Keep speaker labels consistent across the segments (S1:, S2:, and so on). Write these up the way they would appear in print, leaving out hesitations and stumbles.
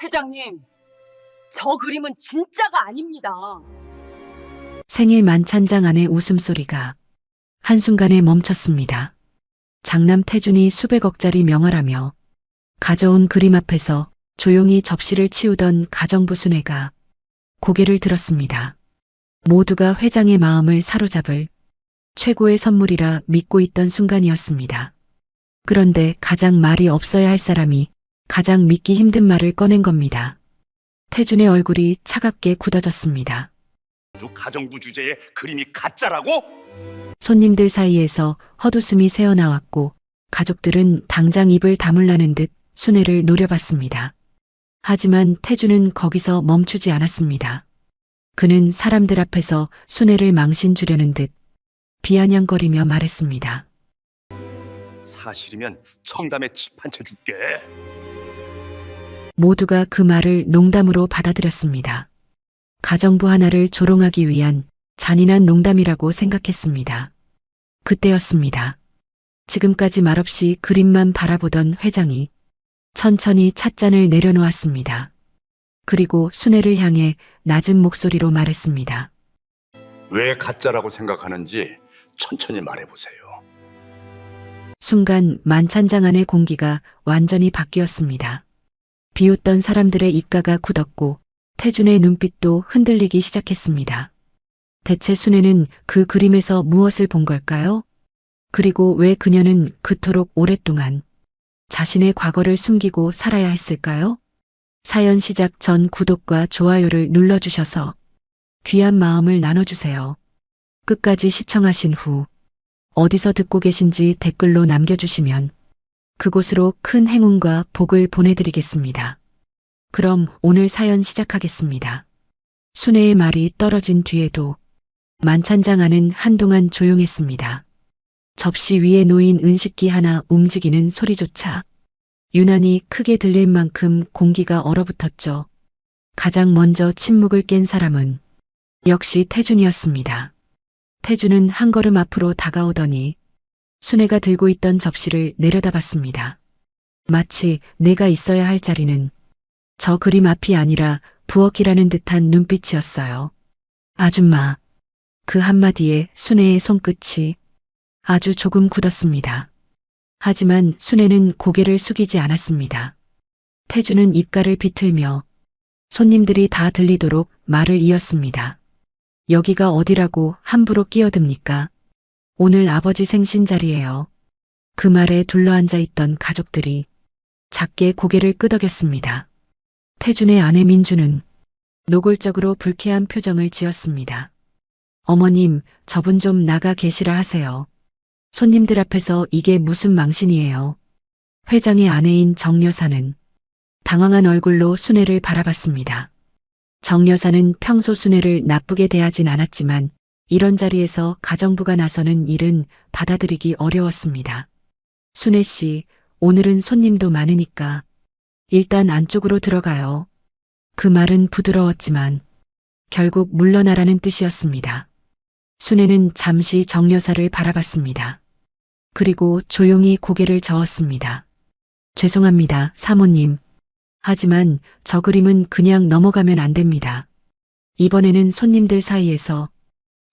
S1: 회장님, 저 그림은 진짜가 아닙니다.
S2: 생일 만찬장 안의 웃음소리가 한순간에 멈췄습니다. 장남 태준이 수백억짜리 명화라며 가져온 그림 앞에서 조용히 접시를 치우던 가정부 순애가 고개를 들었습니다. 모두가 회장의 마음을 사로잡을 최고의 선물이라 믿고 있던 순간이었습니다. 그런데 가장 말이 없어야 할 사람이 가장 믿기 힘든 말을 꺼낸 겁니다. 태준의 얼굴이 차갑게 굳어졌습니다.
S3: 가정부 주제에 그림이 가짜라고?
S2: 손님들 사이에서 헛웃음이 새어나왔고 가족들은 당장 입을 다물라는 듯 순애를 노려봤습니다. 하지만 태준은 거기서 멈추지 않았습니다. 그는 사람들 앞에서 순애를 망신 주려는 듯 비아냥거리며 말했습니다.
S3: 사실이면 청담에 집 한 채 줄게.
S2: 모두가 그 말을 농담으로 받아들였습니다. 가정부 하나를 조롱하기 위한 잔인한 농담이라고 생각했습니다. 그때였습니다. 지금까지 말없이 그림만 바라보던 회장이 천천히 찻잔을 내려놓았습니다. 그리고 순애를 향해 낮은 목소리로 말했습니다.
S3: 왜 가짜라고 생각하는지 천천히 말해보세요.
S2: 순간 만찬장 안의 공기가 완전히 바뀌었습니다. 비웃던 사람들의 입가가 굳었고 태준의 눈빛도 흔들리기 시작했습니다. 대체 순애는 그 그림에서 무엇을 본 걸까요? 그리고 왜 그녀는 그토록 오랫동안 자신의 과거를 숨기고 살아야 했을까요? 사연 시작 전 구독과 좋아요를 눌러주셔서 귀한 마음을 나눠주세요. 끝까지 시청하신 후 어디서 듣고 계신지 댓글로 남겨주시면 그곳으로 큰 행운과 복을 보내드리겠습니다. 그럼 오늘 사연 시작하겠습니다. 순애의 말이 떨어진 뒤에도 만찬장 안은 한동안 조용했습니다. 접시 위에 놓인 은식기 하나 움직이는 소리조차 유난히 크게 들릴 만큼 공기가 얼어붙었죠. 가장 먼저 침묵을 깬 사람은 역시 태준이었습니다. 태준은 한 걸음 앞으로 다가오더니 순애가 들고 있던 접시를 내려다봤습니다. 마치 내가 있어야 할 자리는 저 그림 앞이 아니라 부엌이라는 듯한 눈빛이었어요. 아줌마. 그 한마디에 순애의 손끝이 아주 조금 굳었습니다. 하지만 순애는 고개를 숙이지 않았습니다. 태준은 입가를 비틀며 손님들이 다 들리도록 말을 이었습니다. 여기가 어디라고 함부로 끼어듭니까? 오늘 아버지 생신자리예요. 그 말에 둘러앉아 있던 가족들이 작게 고개를 끄덕였습니다. 태준의 아내 민주는 노골적으로 불쾌한 표정을 지었습니다. 어머님, 저분 좀 나가 계시라 하세요. 손님들 앞에서 이게 무슨 망신이에요. 회장의 아내인 정 여사는 당황한 얼굴로 순애를 바라봤습니다. 정 여사는 평소 순애를 나쁘게 대하진 않았지만 이런 자리에서 가정부가 나서는 일은 받아들이기 어려웠습니다. 순애 씨, 오늘은 손님도 많으니까 일단 안쪽으로 들어가요. 그 말은 부드러웠지만 결국 물러나라는 뜻이었습니다. 순애는 잠시 정 여사를 바라봤습니다. 그리고 조용히 고개를 저었습니다. 죄송합니다, 사모님. 하지만 저 그림은 그냥 넘어가면 안 됩니다. 이번에는 손님들 사이에서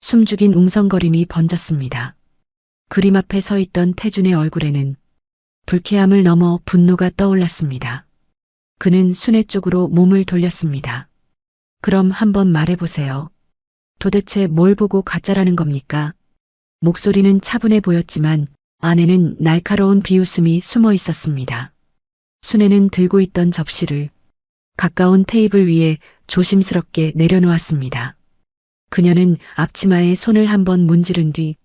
S2: 숨죽인 웅성거림이 번졌습니다. 그림 앞에 서 있던 태준의 얼굴에는 불쾌함을 넘어 분노가 떠올랐습니다. 그는 순애 쪽으로 몸을 돌렸습니다. 그럼 한번 말해보세요. 도대체 뭘 보고 가짜라는 겁니까? 목소리는 차분해 보였지만 안에는 날카로운 비웃음이 숨어 있었습니다. 순애는 들고 있던 접시를 가까운 테이블 위에 조심스럽게 내려놓았습니다. 그녀는 앞치마에 손을 한번 문지른 뒤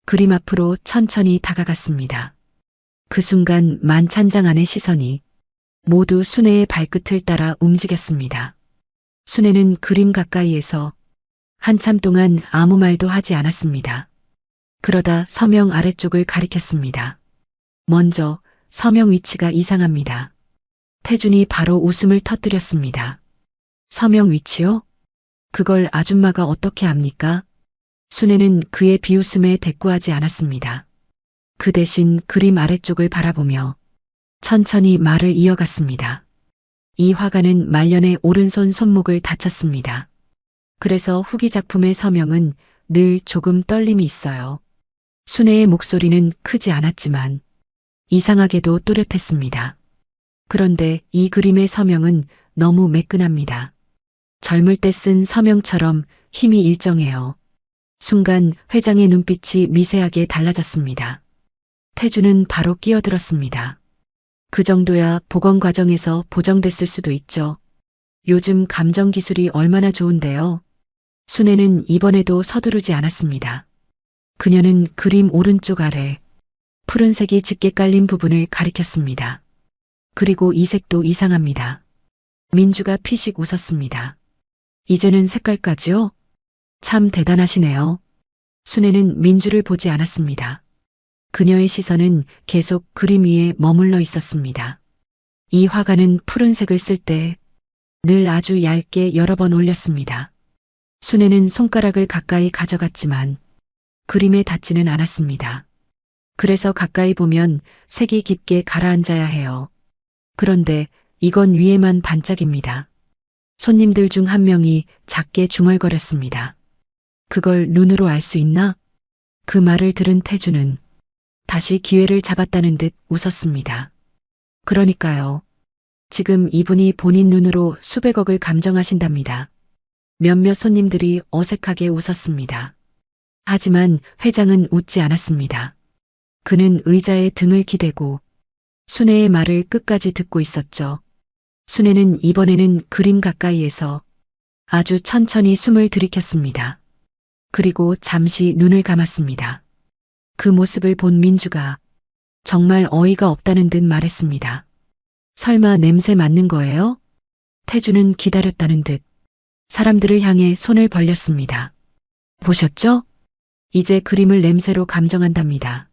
S2: 그림 앞으로 천천히 다가갔습니다. 그 순간 만찬장 안의 시선이 모두 순애의 발끝을 따라 움직였습니다. 순애는 그림 가까이에서 한참 동안 아무 말도 하지 않았습니다. 그러다 서명 아래쪽을 가리켰습니다. 먼저 서명 위치가 이상합니다. 태준이 바로 웃음을 터뜨렸습니다. 서명 위치요? 그걸 아줌마가 어떻게 압니까? 순애는 그의 비웃음에 대꾸하지 않았습니다. 그 대신 그림 아래쪽을 바라보며 천천히 말을 이어갔습니다. 이 화가는 말년에 오른손 손목을 다쳤습니다. 그래서 후기 작품의 서명은 늘 조금 떨림이 있어요. 순애의 목소리는 크지 않았지만 이상하게도 또렷했습니다. 그런데 이 그림의 서명은 너무 매끈합니다. 젊을 때 쓴 서명처럼 힘이 일정해요. 순간 회장의 눈빛이 미세하게 달라졌습니다. 태주는 바로 끼어들었습니다. 그 정도야 복원 과정에서 보정됐을 수도 있죠. 요즘 감정 기술이 얼마나 좋은데요. 순애는 이번에도 서두르지 않았습니다. 그녀는 그림 오른쪽 아래 푸른색이 짙게 깔린 부분을 가리켰습니다. 그리고 이 색도 이상합니다. 민주가 피식 웃었습니다. 이제는 색깔까지요? 참 대단하시네요. 순애는 민주를 보지 않았습니다. 그녀의 시선은 계속 그림 위에 머물러 있었습니다. 이 화가는 푸른색을 쓸 때 늘 아주 얇게 여러 번 올렸습니다. 순애는 손가락을 가까이 가져갔지만 그림에 닿지는 않았습니다. 그래서 가까이 보면 색이 깊게 가라앉아야 해요. 그런데 이건 위에만 반짝입니다. 손님들 중 한 명이 작게 중얼거렸습니다. 그걸 눈으로 알 수 있나? 그 말을 들은 태주는 다시 기회를 잡았다는 듯 웃었습니다. 그러니까요. 지금 이분이 본인 눈으로 수백억을 감정하신답니다. 몇몇 손님들이 어색하게 웃었습니다. 하지만 회장은 웃지 않았습니다. 그는 의자에 등을 기대고 순애의 말을 끝까지 듣고 있었죠. 순애는 이번에는 그림 가까이에서 아주 천천히 숨을 들이켰습니다. 그리고 잠시 눈을 감았습니다. 그 모습을 본 민주가 정말 어이가 없다는 듯 말했습니다. 설마 냄새 맡는 거예요? 태주는 기다렸다는 듯 사람들을 향해 손을 벌렸습니다. 보셨죠? 이제 그림을 냄새로 감정한답니다.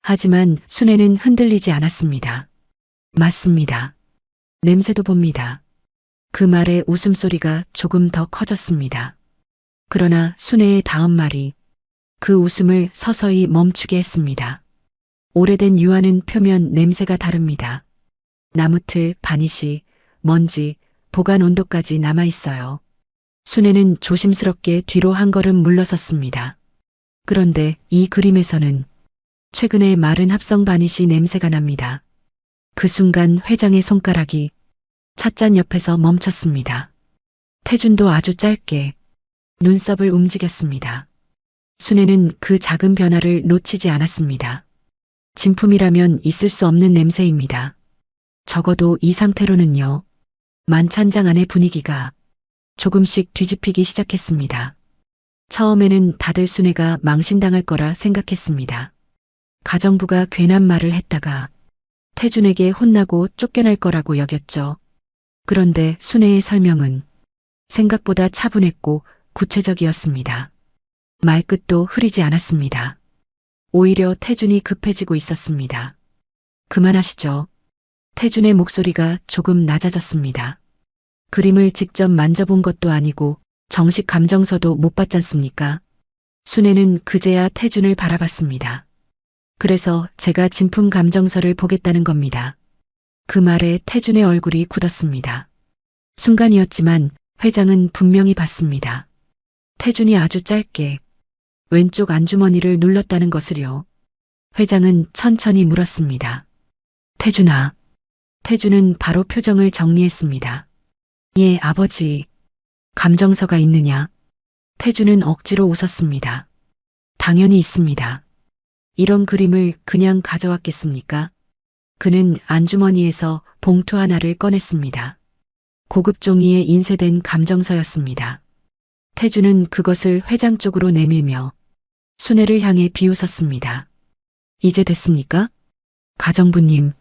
S2: 하지만 순애는 흔들리지 않았습니다. 맞습니다. 냄새도 봅니다. 그 말에 웃음소리가 조금 더 커졌습니다. 그러나 순애의 다음 말이 그 웃음을 서서히 멈추게 했습니다. 오래된 유화는 표면 냄새가 다릅니다. 나무틀, 바니시, 먼지, 보관 온도까지 남아있어요. 순애는 조심스럽게 뒤로 한 걸음 물러섰습니다. 그런데 이 그림에서는 최근에 마른 합성 바니시 냄새가 납니다. 그 순간 회장의 손가락이 찻잔 옆에서 멈췄습니다. 태준도 아주 짧게 눈썹을 움직였습니다. 순애는 그 작은 변화를 놓치지 않았습니다. 진품이라면 있을 수 없는 냄새입니다. 적어도 이 상태로는요. 만찬장 안의 분위기가 조금씩 뒤집히기 시작했습니다. 처음에는 다들 순애가 망신당할 거라 생각했습니다. 가정부가 괜한 말을 했다가 태준에게 혼나고 쫓겨날 거라고 여겼죠. 그런데 순애의 설명은 생각보다 차분했고 구체적이었습니다. 말끝도 흐리지 않았습니다. 오히려 태준이 급해지고 있었습니다. 그만하시죠. 태준의 목소리가 조금 낮아졌습니다. 그림을 직접 만져본 것도 아니고 정식 감정서도 못 받지 않습니까? 순애는 그제야 태준을 바라봤습니다. 그래서 제가 진품 감정서를 보겠다는 겁니다. 그 말에 태준의 얼굴이 굳었습니다. 순간이었지만 회장은 분명히 봤습니다. 태준이 아주 짧게 왼쪽 안주머니를 눌렀다는 것을요. 회장은 천천히 물었습니다. 태준아. 태준은 바로 표정을 정리했습니다. 예, 아버지. 감정서가 있느냐? 태준은 억지로 웃었습니다. 당연히 있습니다. 이런 그림을 그냥 가져왔겠습니까? 그는 안주머니에서 봉투 하나를 꺼냈습니다. 고급 종이에 인쇄된 감정서였습니다. 태준은 그것을 회장 쪽으로 내밀며 순애를 향해 비웃었습니다. 이제 됐습니까? 가정부님.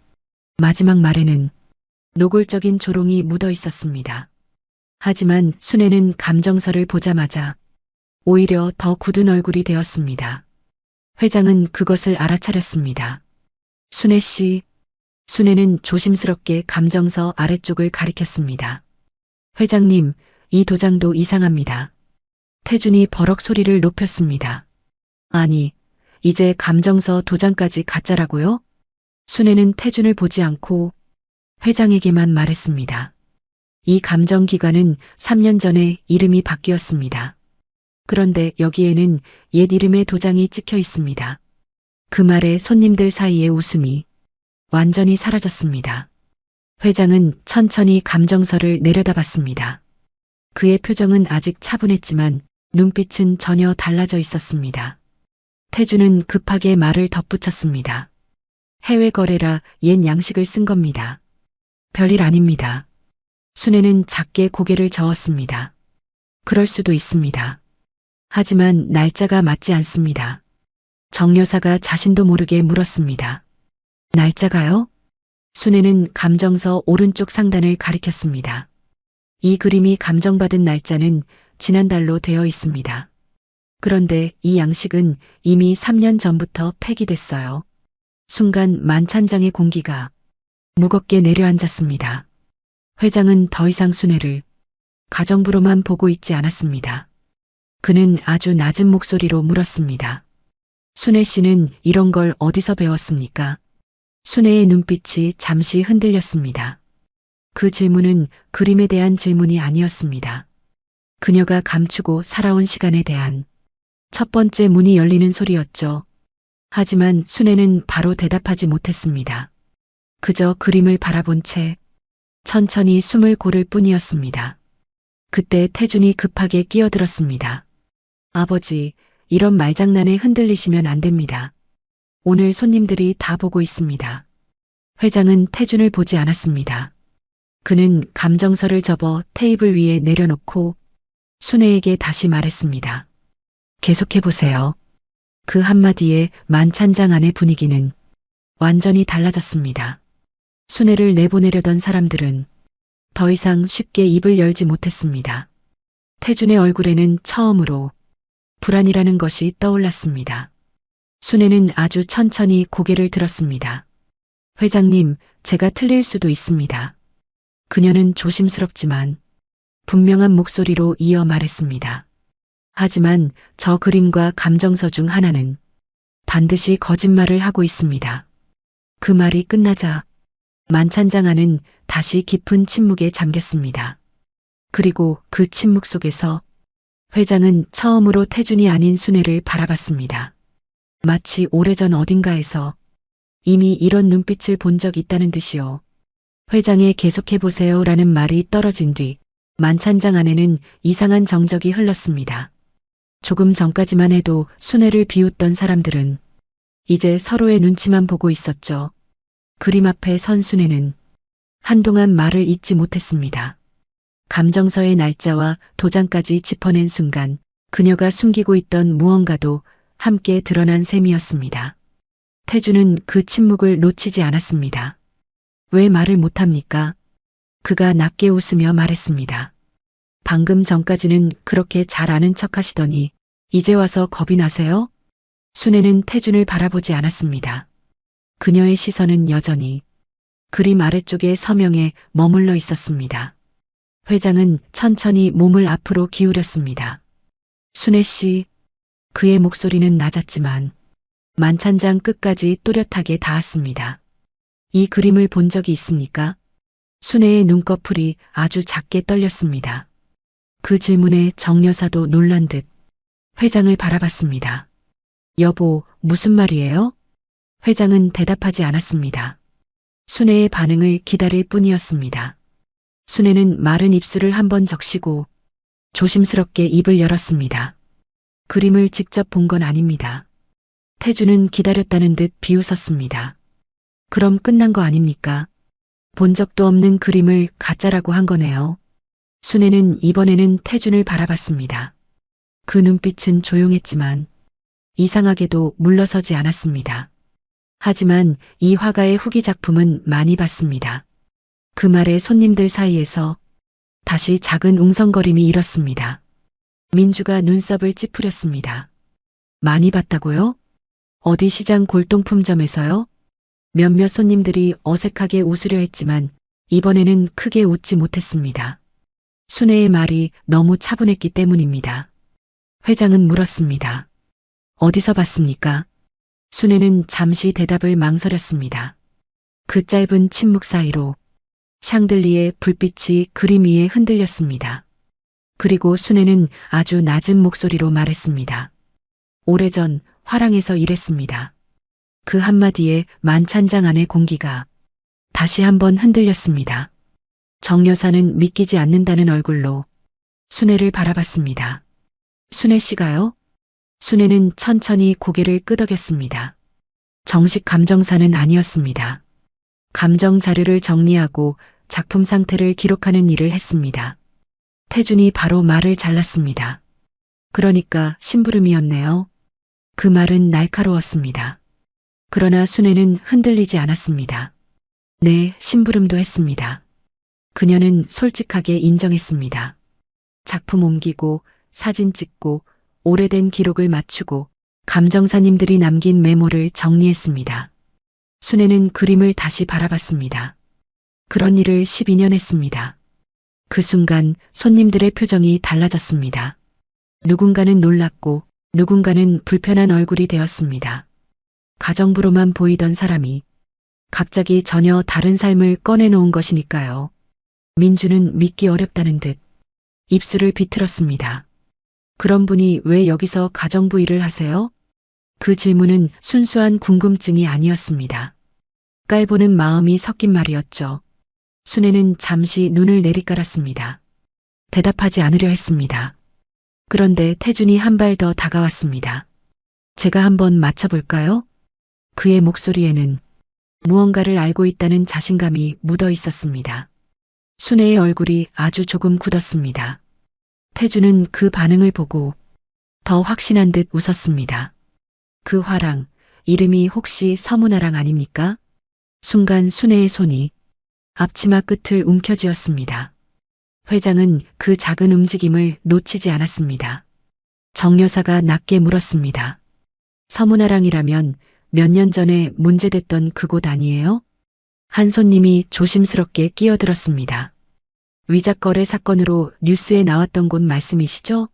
S2: 마지막 말에는 노골적인 조롱이 묻어 있었습니다. 하지만 순애는 감정서를 보자마자 오히려 더 굳은 얼굴이 되었습니다. 회장은 그것을 알아차렸습니다. 순애 씨. 순애는 조심스럽게 감정서 아래쪽을 가리켰습니다. 회장님, 이 도장도 이상합니다. 태준이 버럭 소리를 높였습니다. 아니, 이제 감정서 도장까지 가짜라고요? 순애는 태준을 보지 않고 회장에게만 말했습니다. 이 감정기관은 3년 전에 이름이 바뀌었습니다. 그런데 여기에는 옛 이름의 도장이 찍혀 있습니다. 그 말에 손님들 사이의 웃음이 완전히 사라졌습니다. 회장은 천천히 감정서를 내려다봤습니다. 그의 표정은 아직 차분했지만 눈빛은 전혀 달라져 있었습니다. 태주는 급하게 말을 덧붙였습니다. 해외 거래라 옛 양식을 쓴 겁니다. 별일 아닙니다. 순애는 작게 고개를 저었습니다. 그럴 수도 있습니다. 하지만 날짜가 맞지 않습니다. 정 여사가 자신도 모르게 물었습니다. 날짜가요? 순애는 감정서 오른쪽 상단을 가리켰습니다. 이 그림이 감정받은 날짜는 지난달로 되어 있습니다. 그런데 이 양식은 이미 3년 전부터 폐기됐어요. 순간 만찬장의 공기가 무겁게 내려앉았습니다. 회장은 더 이상 순애를 가정부로만 보고 있지 않았습니다. 그는 아주 낮은 목소리로 물었습니다. 순애 씨는 이런 걸 어디서 배웠습니까? 순애의 눈빛이 잠시 흔들렸습니다. 그 질문은 그림에 대한 질문이 아니었습니다. 그녀가 감추고 살아온 시간에 대한 첫 번째 문이 열리는 소리였죠. 하지만 순애는 바로 대답하지 못했습니다. 그저 그림을 바라본 채 천천히 숨을 고를 뿐이었습니다. 그때 태준이 급하게 끼어들었습니다. 아버지, 이런 말장난에 흔들리시면 안 됩니다. 오늘 손님들이 다 보고 있습니다. 회장은 태준을 보지 않았습니다. 그는 감정서를 접어 테이블 위에 내려놓고 순애에게 다시 말했습니다. 계속해보세요. 그 한마디에 만찬장 안의 분위기는 완전히 달라졌습니다. 순애를 내보내려던 사람들은 더 이상 쉽게 입을 열지 못했습니다. 태준의 얼굴에는 처음으로 불안이라는 것이 떠올랐습니다. 순애는 아주 천천히 고개를 들었습니다. 회장님, 제가 틀릴 수도 있습니다. 그녀는 조심스럽지만 분명한 목소리로 이어 말했습니다. 하지만 저 그림과 감정서 중 하나는 반드시 거짓말을 하고 있습니다. 그 말이 끝나자 만찬장 안은 다시 깊은 침묵에 잠겼습니다. 그리고 그 침묵 속에서 회장은 처음으로 태준이 아닌 순애를 바라봤습니다. 마치 오래전 어딘가에서 이미 이런 눈빛을 본 적 있다는 듯이요. 회장의 계속해보세요 라는 말이 떨어진 뒤 만찬장 안에는 이상한 정적이 흘렀습니다. 조금 전까지만 해도 순애를 비웃던 사람들은 이제 서로의 눈치만 보고 있었죠. 그림 앞에 선 순애는 한동안 말을 잇지 못했습니다. 감정서의 날짜와 도장까지 짚어낸 순간 그녀가 숨기고 있던 무언가도 함께 드러난 셈이었습니다. 태주는 그 침묵을 놓치지 않았습니다. 왜 말을 못합니까? 그가 낮게 웃으며 말했습니다. 방금 전까지는 그렇게 잘 아는 척 하시더니 이제 와서 겁이 나세요? 순애는 태준을 바라보지 않았습니다. 그녀의 시선은 여전히 그림 아래쪽의 서명에 머물러 있었습니다. 회장은 천천히 몸을 앞으로 기울였습니다. 순애 씨, 그의 목소리는 낮았지만 만찬장 끝까지 또렷하게 닿았습니다. 이 그림을 본 적이 있습니까? 순애의 눈꺼풀이 아주 작게 떨렸습니다. 그 질문에 정 여사도 놀란 듯 회장을 바라봤습니다. 여보, 무슨 말이에요? 회장은 대답하지 않았습니다. 순애의 반응을 기다릴 뿐이었습니다. 순애는 마른 입술을 한번 적시고 조심스럽게 입을 열었습니다. 그림을 직접 본 건 아닙니다. 태주는 기다렸다는 듯 비웃었습니다. 그럼 끝난 거 아닙니까? 본 적도 없는 그림을 가짜라고 한 거네요. 순애는 이번에는 태준을 바라봤습니다. 그 눈빛은 조용했지만 이상하게도 물러서지 않았습니다. 하지만 이 화가의 후기 작품은 많이 봤습니다. 그 말에 손님들 사이에서 다시 작은 웅성거림이 일었습니다. 민주가 눈썹을 찌푸렸습니다. 많이 봤다고요? 어디 시장 골동품점에서요? 몇몇 손님들이 어색하게 웃으려 했지만 이번에는 크게 웃지 못했습니다. 순애의 말이 너무 차분했기 때문입니다. 회장은 물었습니다. 어디서 봤습니까? 순애는 잠시 대답을 망설였습니다. 그 짧은 침묵 사이로 샹들리에 불빛이 그림 위에 흔들렸습니다. 그리고 순애는 아주 낮은 목소리로 말했습니다. 오래전 화랑에서 일했습니다. 그 한마디에 만찬장 안의 공기가 다시 한번 흔들렸습니다. 정 여사는 믿기지 않는다는 얼굴로 순애를 바라봤습니다. 순애 씨가요? 순애는 천천히 고개를 끄덕였습니다. 정식 감정사는 아니었습니다. 감정 자료를 정리하고 작품 상태를 기록하는 일을 했습니다. 태준이 바로 말을 잘랐습니다. 그러니까 심부름이었네요. 그 말은 날카로웠습니다. 그러나 순애는 흔들리지 않았습니다. 네, 심부름도 했습니다. 그녀는 솔직하게 인정했습니다. 작품 옮기고 사진 찍고 오래된 기록을 맞추고 감정사님들이 남긴 메모를 정리했습니다. 순애는 그림을 다시 바라봤습니다. 그런 일을 12년 했습니다. 그 순간 손님들의 표정이 달라졌습니다. 누군가는 놀랐고 누군가는 불편한 얼굴이 되었습니다. 가정부로만 보이던 사람이 갑자기 전혀 다른 삶을 꺼내놓은 것이니까요. 민주는 믿기 어렵다는 듯 입술을 비틀었습니다. 그런 분이 왜 여기서 가정부 일을 하세요? 그 질문은 순수한 궁금증이 아니었습니다. 깔보는 마음이 섞인 말이었죠. 순애는 잠시 눈을 내리깔았습니다. 대답하지 않으려 했습니다. 그런데 태준이 한 발 더 다가왔습니다. 제가 한번 맞춰볼까요? 그의 목소리에는 무언가를 알고 있다는 자신감이 묻어 있었습니다. 순애의 얼굴이 아주 조금 굳었습니다. 태준은 그 반응을 보고 더 확신한 듯 웃었습니다. 그 화랑, 이름이 혹시 서문화랑 아닙니까? 순간 순애의 손이 앞치마 끝을 움켜쥐었습니다. 회장은 그 작은 움직임을 놓치지 않았습니다. 정 여사가 낮게 물었습니다. 서문화랑이라면 몇 년 전에 문제됐던 그곳 아니에요? 한 손님이 조심스럽게 끼어들었습니다. 위작거래 사건으로 뉴스에 나왔던 곳 말씀이시죠?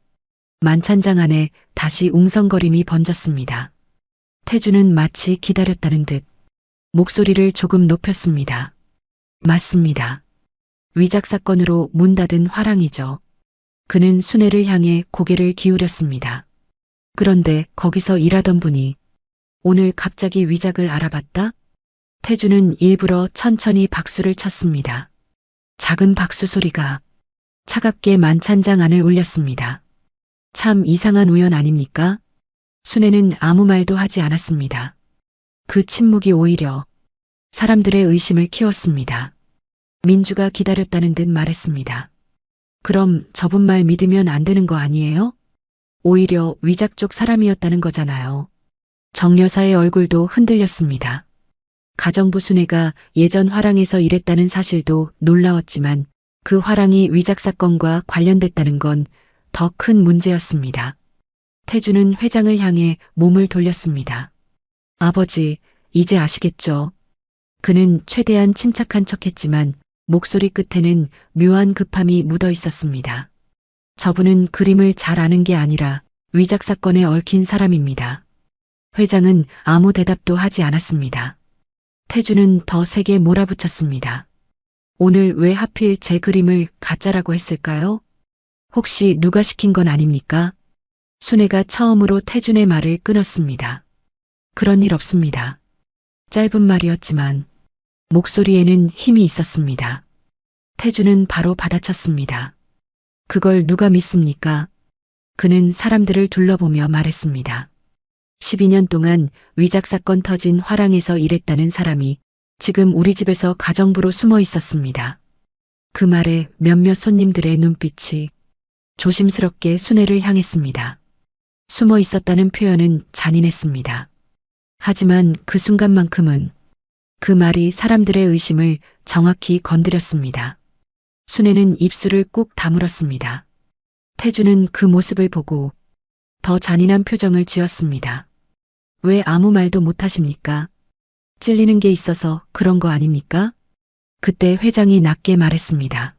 S2: 만찬장 안에 다시 웅성거림이 번졌습니다. 태준은 마치 기다렸다는 듯 목소리를 조금 높였습니다. 맞습니다. 위작 사건으로 문 닫은 화랑이죠. 그는 순애를 향해 고개를 기울였습니다. 그런데 거기서 일하던 분이 오늘 갑자기 위작을 알아봤다? 태준은 일부러 천천히 박수를 쳤습니다. 작은 박수 소리가 차갑게 만찬장 안을 울렸습니다. 참 이상한 우연 아닙니까? 순애는 아무 말도 하지 않았습니다. 그 침묵이 오히려 사람들의 의심을 키웠습니다. 민주가 기다렸다는 듯 말했습니다. 그럼 저분 말 믿으면 안 되는 거 아니에요? 오히려 위작 쪽 사람이었다는 거잖아요. 정 여사의 얼굴도 흔들렸습니다. 가정부 순애가 예전 화랑에서 일했다는 사실도 놀라웠지만 그 화랑이 위작 사건과 관련됐다는 건 더 큰 문제였습니다. 태준은 회장을 향해 몸을 돌렸습니다. 아버지, 이제 아시겠죠? 그는 최대한 침착한 척했지만 목소리 끝에는 묘한 급함이 묻어 있었습니다. 저분은 그림을 잘 아는 게 아니라 위작 사건에 얽힌 사람입니다. 회장은 아무 대답도 하지 않았습니다. 태준은 더 세게 몰아붙였습니다. 오늘 왜 하필 제 그림을 가짜라고 했을까요? 혹시 누가 시킨 건 아닙니까? 순애가 처음으로 태준의 말을 끊었습니다. 그런 일 없습니다. 짧은 말이었지만 목소리에는 힘이 있었습니다. 태준은 바로 받아쳤습니다. 그걸 누가 믿습니까? 그는 사람들을 둘러보며 말했습니다. 12년 동안 위작 사건 터진 화랑에서 일했다는 사람이 지금 우리 집에서 가정부로 숨어 있었습니다. 그 말에 몇몇 손님들의 눈빛이 조심스럽게 순애를 향했습니다. 숨어 있었다는 표현은 잔인했습니다. 하지만 그 순간만큼은 그 말이 사람들의 의심을 정확히 건드렸습니다. 순애는 입술을 꾹 다물었습니다. 태준은 그 모습을 보고 더 잔인한 표정을 지었습니다. 왜 아무 말도 못하십니까? 찔리는 게 있어서 그런 거 아닙니까? 그때 회장이 낮게 말했습니다.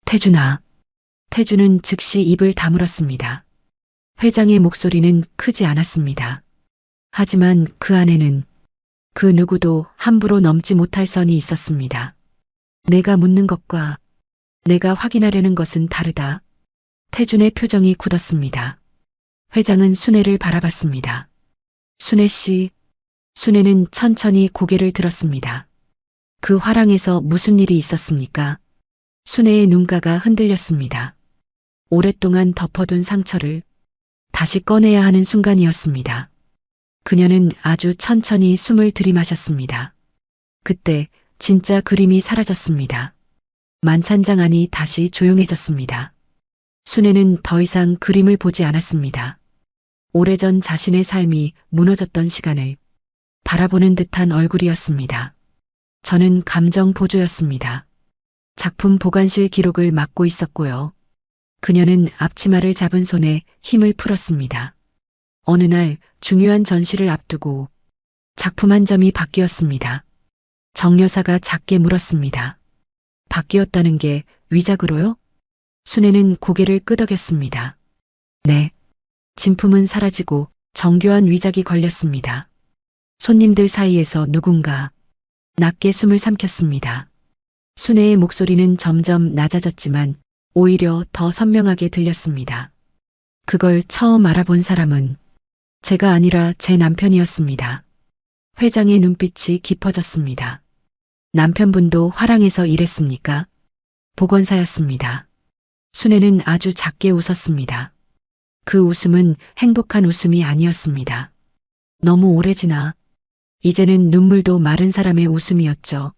S2: 태준아. 태준은 즉시 입을 다물었습니다. 회장의 목소리는 크지 않았습니다. 하지만 그 안에는 그 누구도 함부로 넘지 못할 선이 있었습니다. 내가 묻는 것과 내가 확인하려는 것은 다르다. 태준의 표정이 굳었습니다. 회장은 순애를 바라봤습니다. 순애 씨. 순애는 천천히 고개를 들었습니다. 그 화랑에서 무슨 일이 있었습니까? 순애의 눈가가 흔들렸습니다. 오랫동안 덮어둔 상처를 다시 꺼내야 하는 순간이었습니다. 그녀는 아주 천천히 숨을 들이마셨습니다. 그때 진짜 그림이 사라졌습니다. 만찬장 안이 다시 조용해졌습니다. 순애는 더 이상 그림을 보지 않았습니다. 오래전 자신의 삶이 무너졌던 시간을 바라보는 듯한 얼굴이었습니다. 저는 감정 보조였습니다. 작품 보관실 기록을 맡고 있었고요. 그녀는 앞치마를 잡은 손에 힘을 풀었습니다. 어느 날 중요한 전시를 앞두고 작품 한 점이 바뀌었습니다. 정 여사가 작게 물었습니다. 바뀌었다는 게 위작으로요? 순애는 고개를 끄덕였습니다. 네. 진품은 사라지고 정교한 위작이 걸렸습니다. 손님들 사이에서 누군가 낮게 숨을 삼켰습니다. 순애의 목소리는 점점 낮아졌지만 오히려 더 선명하게 들렸습니다. 그걸 처음 알아본 사람은 제가 아니라 제 남편이었습니다. 회장의 눈빛이 깊어졌습니다. 남편분도 화랑에서 일했습니까? 보건사였습니다. 순애는 아주 작게 웃었습니다. 그 웃음은 행복한 웃음이 아니었습니다. 너무 오래 지나 이제는 눈물도 마른 사람의 웃음이었죠.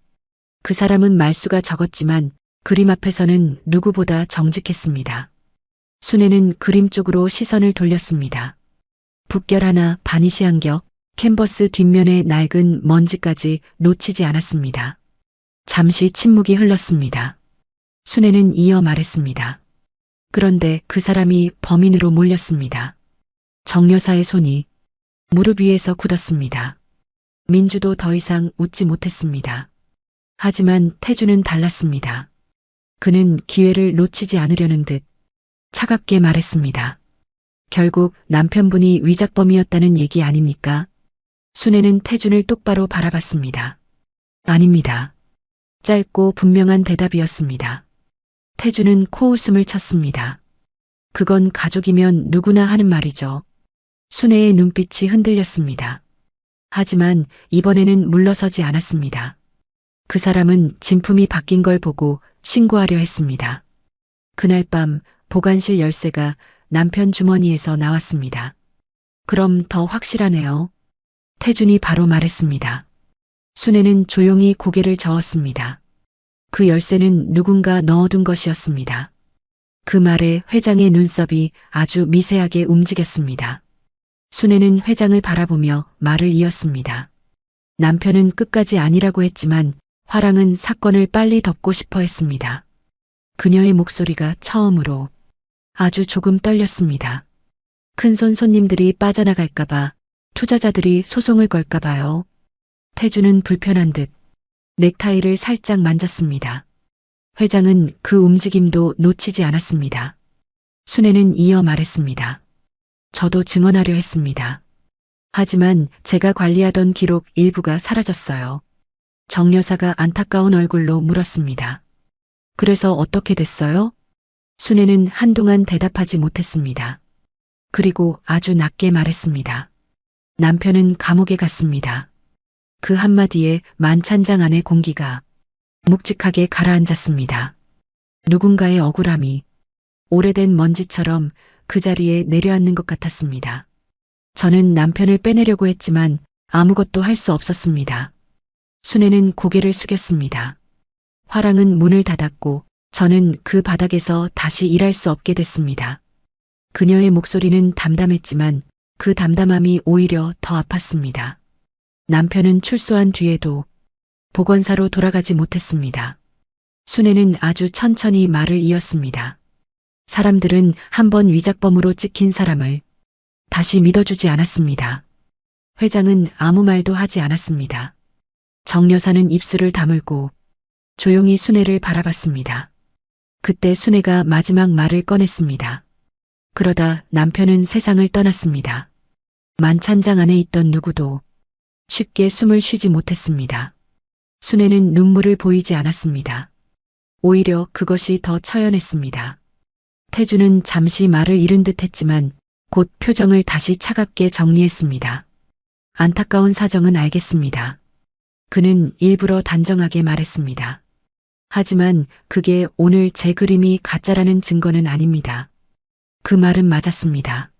S2: 그 사람은 말수가 적었지만 그림 앞에서는 누구보다 정직했습니다. 순애는 그림 쪽으로 시선을 돌렸습니다. 붓결 하나, 바니시 한 겹, 캔버스 뒷면의 낡은 먼지까지 놓치지 않았습니다. 잠시 침묵이 흘렀습니다. 순애는 이어 말했습니다. 그런데 그 사람이 범인으로 몰렸습니다. 정 여사의 손이 무릎 위에서 굳었습니다. 민주도 더 이상 웃지 못했습니다. 하지만 태주는 달랐습니다. 그는 기회를 놓치지 않으려는 듯 차갑게 말했습니다. 결국 남편분이 위작범이었다는 얘기 아닙니까? 순애는 태준을 똑바로 바라봤습니다. 아닙니다. 짧고 분명한 대답이었습니다. 태준은 코웃음을 쳤습니다. 그건 가족이면 누구나 하는 말이죠. 순애의 눈빛이 흔들렸습니다. 하지만 이번에는 물러서지 않았습니다. 그 사람은 진품이 바뀐 걸 보고 신고하려 했습니다. 그날 밤 보관실 열쇠가 남편 주머니에서 나왔습니다. 그럼 더 확실하네요. 태준이 바로 말했습니다. 순애는 조용히 고개를 저었습니다. 그 열쇠는 누군가 넣어둔 것이었습니다. 그 말에 회장의 눈썹이 아주 미세하게 움직였습니다. 순애는 회장을 바라보며 말을 이었습니다. 남편은 끝까지 아니라고 했지만 화랑은 사건을 빨리 덮고 싶어 했습니다. 그녀의 목소리가 처음으로 아주 조금 떨렸습니다. 큰손 손님들이 빠져나갈까봐, 투자자들이 소송을 걸까봐요. 태주는 불편한 듯 넥타이를 살짝 만졌습니다. 회장은 그 움직임도 놓치지 않았습니다. 순애는 이어 말했습니다. 저도 증언하려 했습니다. 하지만 제가 관리하던 기록 일부가 사라졌어요. 정 여사가 안타까운 얼굴로 물었습니다. 그래서 어떻게 됐어요? 순애는 한동안 대답하지 못했습니다. 그리고 아주 낮게 말했습니다. 남편은 감옥에 갔습니다. 그 한마디에 만찬장 안의 공기가 묵직하게 가라앉았습니다. 누군가의 억울함이 오래된 먼지처럼 그 자리에 내려앉는 것 같았습니다. 저는 남편을 빼내려고 했지만 아무것도 할 수 없었습니다. 순애는 고개를 숙였습니다. 화랑은 문을 닫았고 저는 그 바닥에서 다시 일할 수 없게 됐습니다. 그녀의 목소리는 담담했지만 그 담담함이 오히려 더 아팠습니다. 남편은 출소한 뒤에도 보건사로 돌아가지 못했습니다. 순애는 아주 천천히 말을 이었습니다. 사람들은 한번 위작범으로 찍힌 사람을 다시 믿어주지 않았습니다. 회장은 아무 말도 하지 않았습니다. 정 여사는 입술을 다물고 조용히 순애를 바라봤습니다. 그때 순애가 마지막 말을 꺼냈습니다. 그러다 남편은 세상을 떠났습니다. 만찬장 안에 있던 누구도 쉽게 숨을 쉬지 못했습니다. 순애는 눈물을 보이지 않았습니다. 오히려 그것이 더 처연했습니다. 태주는 잠시 말을 잃은 듯 했지만 곧 표정을 다시 차갑게 정리했습니다. 안타까운 사정은 알겠습니다. 그는 일부러 단정하게 말했습니다. 하지만 그게 오늘 제 그림이 가짜라는 증거는 아닙니다. 그 말은 맞았습니다.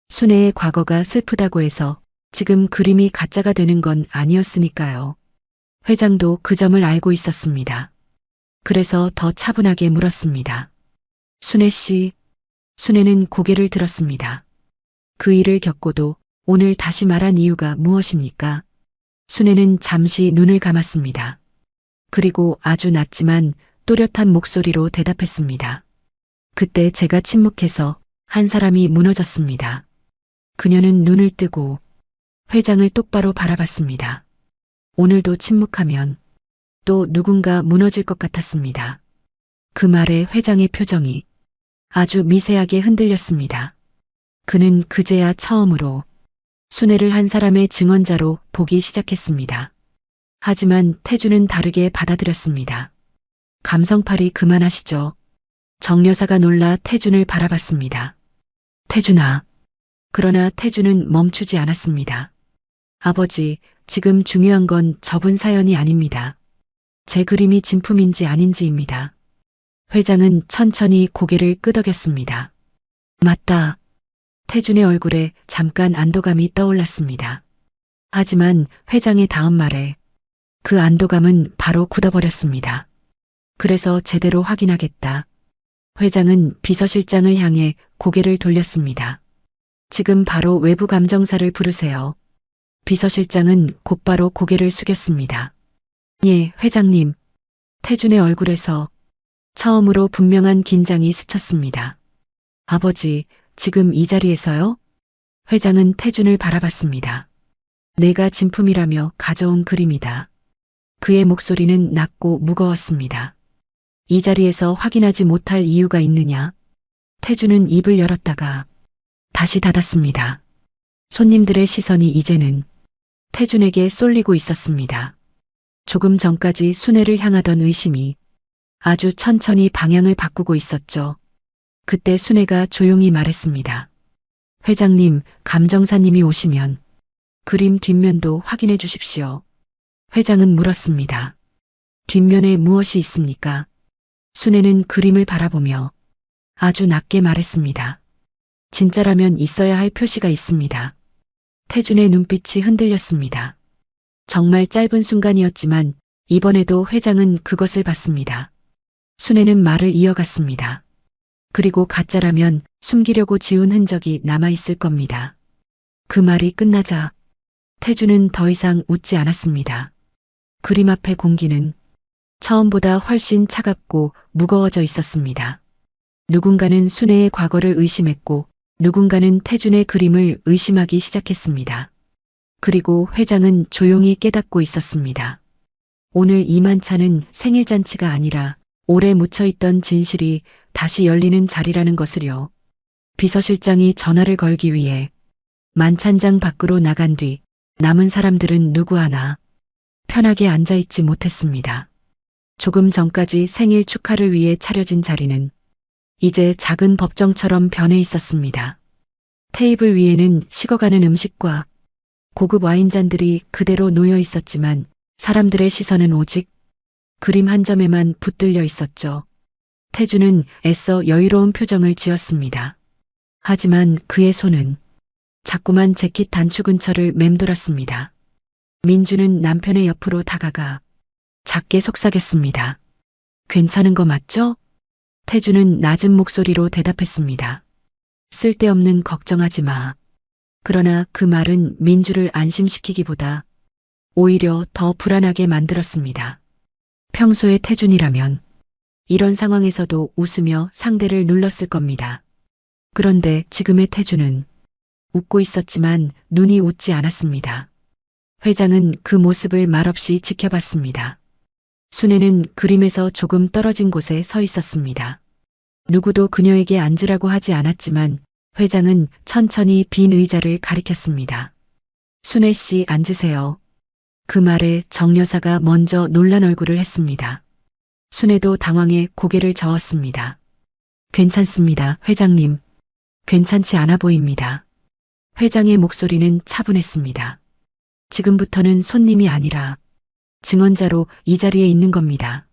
S2: 순애의 과거가 슬프다고 해서 지금 그림이 가짜가 되는 건 아니었으니까요. 회장도 그 점을 알고 있었습니다. 그래서 더 차분하게 물었습니다. 순애 씨, 순애는 고개를 들었습니다. 그 일을 겪고도 오늘 다시 말한 이유가 무엇입니까? 순애는 잠시 눈을 감았습니다. 그리고 아주 낮지만 또렷한 목소리로 대답했습니다. 그때 제가 침묵해서 한 사람이 무너졌습니다. 그녀는 눈을 뜨고 회장을 똑바로 바라봤습니다. 오늘도 침묵하면 또 누군가 무너질 것 같았습니다. 그 말에 회장의 표정이 아주 미세하게 흔들렸습니다. 그는 그제야 처음으로 순애를 한 사람의 증언자로 보기 시작했습니다. 하지만 태주는 다르게 받아들였습니다. 감성팔이 그만하시죠. 정 여사가 놀라 태준을 바라봤습니다. 태준아. 그러나 태준은 멈추지 않았습니다. 아버지, 지금 중요한 건 저분 사연이 아닙니다. 제 그림이 진품인지 아닌지입니다. 회장은 천천히 고개를 끄덕였습니다. 맞다. 태준의 얼굴에 잠깐 안도감이 떠올랐습니다. 하지만 회장의 다음 말에 그 안도감은 바로 굳어버렸습니다. 그래서 제대로 확인하겠다. 회장은 비서실장을 향해 고개를 돌렸습니다. 지금 바로 외부 감정사를 부르세요. 비서실장은 곧바로 고개를 숙였습니다. 예, 회장님. 태준의 얼굴에서 처음으로 분명한 긴장이 스쳤습니다. 아버지, 지금 이 자리에서요? 회장은 태준을 바라봤습니다. 내가 진품이라며 가져온 그림이다. 그의 목소리는 낮고 무거웠습니다. 이 자리에서 확인하지 못할 이유가 있느냐? 태준은 입을 열었다가 다시 닫았습니다. 손님들의 시선이 이제는 태준에게 쏠리고 있었습니다. 조금 전까지 순애를 향하던 의심이 아주 천천히 방향을 바꾸고 있었죠. 그때 순애가 조용히 말했습니다. 회장님, 감정사님이 오시면 그림 뒷면도 확인해 주십시오. 회장은 물었습니다. 뒷면에 무엇이 있습니까? 순애는 그림을 바라보며 아주 낮게 말했습니다. 진짜라면 있어야 할 표시가 있습니다. 태준의 눈빛이 흔들렸습니다. 정말 짧은 순간이었지만 이번에도 회장은 그것을 봤습니다. 순애는 말을 이어갔습니다. 그리고 가짜라면 숨기려고 지운 흔적이 남아있을 겁니다. 그 말이 끝나자 태준은 더 이상 웃지 않았습니다. 그림 앞의 공기는 처음보다 훨씬 차갑고 무거워져 있었습니다. 누군가는 순애의 과거를 의심했고 누군가는 태준의 그림을 의심하기 시작했습니다. 그리고 회장은 조용히 깨닫고 있었습니다. 오늘 이만찬은 생일잔치가 아니라 오래 묻혀있던 진실이 다시 열리는 자리라는 것을요. 비서실장이 전화를 걸기 위해 만찬장 밖으로 나간 뒤 남은 사람들은 누구 하나 편하게 앉아있지 못했습니다. 조금 전까지 생일 축하를 위해 차려진 자리는 이제 작은 법정처럼 변해 있었습니다. 테이블 위에는 식어가는 음식과 고급 와인잔들이 그대로 놓여 있었지만 사람들의 시선은 오직 그림 한 점에만 붙들려 있었죠. 태주는 애써 여유로운 표정을 지었습니다. 하지만 그의 손은 자꾸만 재킷 단추 근처를 맴돌았습니다. 민주는 남편의 옆으로 다가가 작게 속삭였습니다. 괜찮은 거 맞죠? 태주는 낮은 목소리로 대답했습니다. 쓸데없는 걱정하지 마. 그러나 그 말은 민주를 안심시키기보다 오히려 더 불안하게 만들었습니다. 평소의 태준이라면 이런 상황에서도 웃으며 상대를 눌렀을 겁니다. 그런데 지금의 태준은 웃고 있었지만 눈이 웃지 않았습니다. 회장은 그 모습을 말없이 지켜봤습니다. 순애는 그림에서 조금 떨어진 곳에 서 있었습니다. 누구도 그녀에게 앉으라고 하지 않았지만 회장은 천천히 빈 의자를 가리켰습니다. 순애 씨 앉으세요. 그 말에 정 여사가 먼저 놀란 얼굴을 했습니다. 순애도 당황해 고개를 저었습니다. 괜찮습니다, 회장님. 괜찮지 않아 보입니다. 회장의 목소리는 차분했습니다. 지금부터는 손님이 아니라 증언자로 이 자리에 있는 겁니다.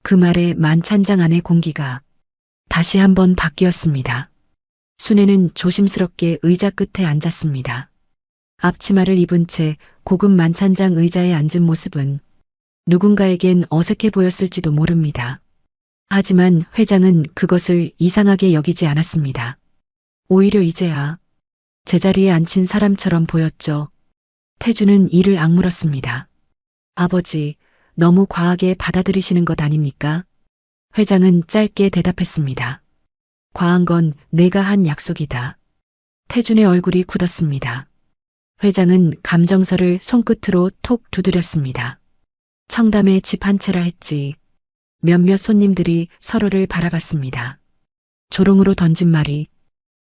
S2: 그 말에 만찬장 안의 공기가 다시 한번 바뀌었습니다. 순애는 조심스럽게 의자 끝에 앉았습니다. 앞치마를 입은 채 고급 만찬장 의자에 앉은 모습은 누군가에겐 어색해 보였을지도 모릅니다. 하지만 회장은 그것을 이상하게 여기지 않았습니다. 오히려 이제야 제자리에 앉힌 사람처럼 보였죠. 태주는 이를 악물었습니다. 아버지, 너무 과하게 받아들이시는 것 아닙니까? 회장은 짧게 대답했습니다. 과한 건 내가 한 약속이다. 태준의 얼굴이 굳었습니다. 회장은 감정서를 손끝으로 톡 두드렸습니다. 청담의 집 한 채라 했지. 몇몇 손님들이 서로를 바라봤습니다. 조롱으로 던진 말이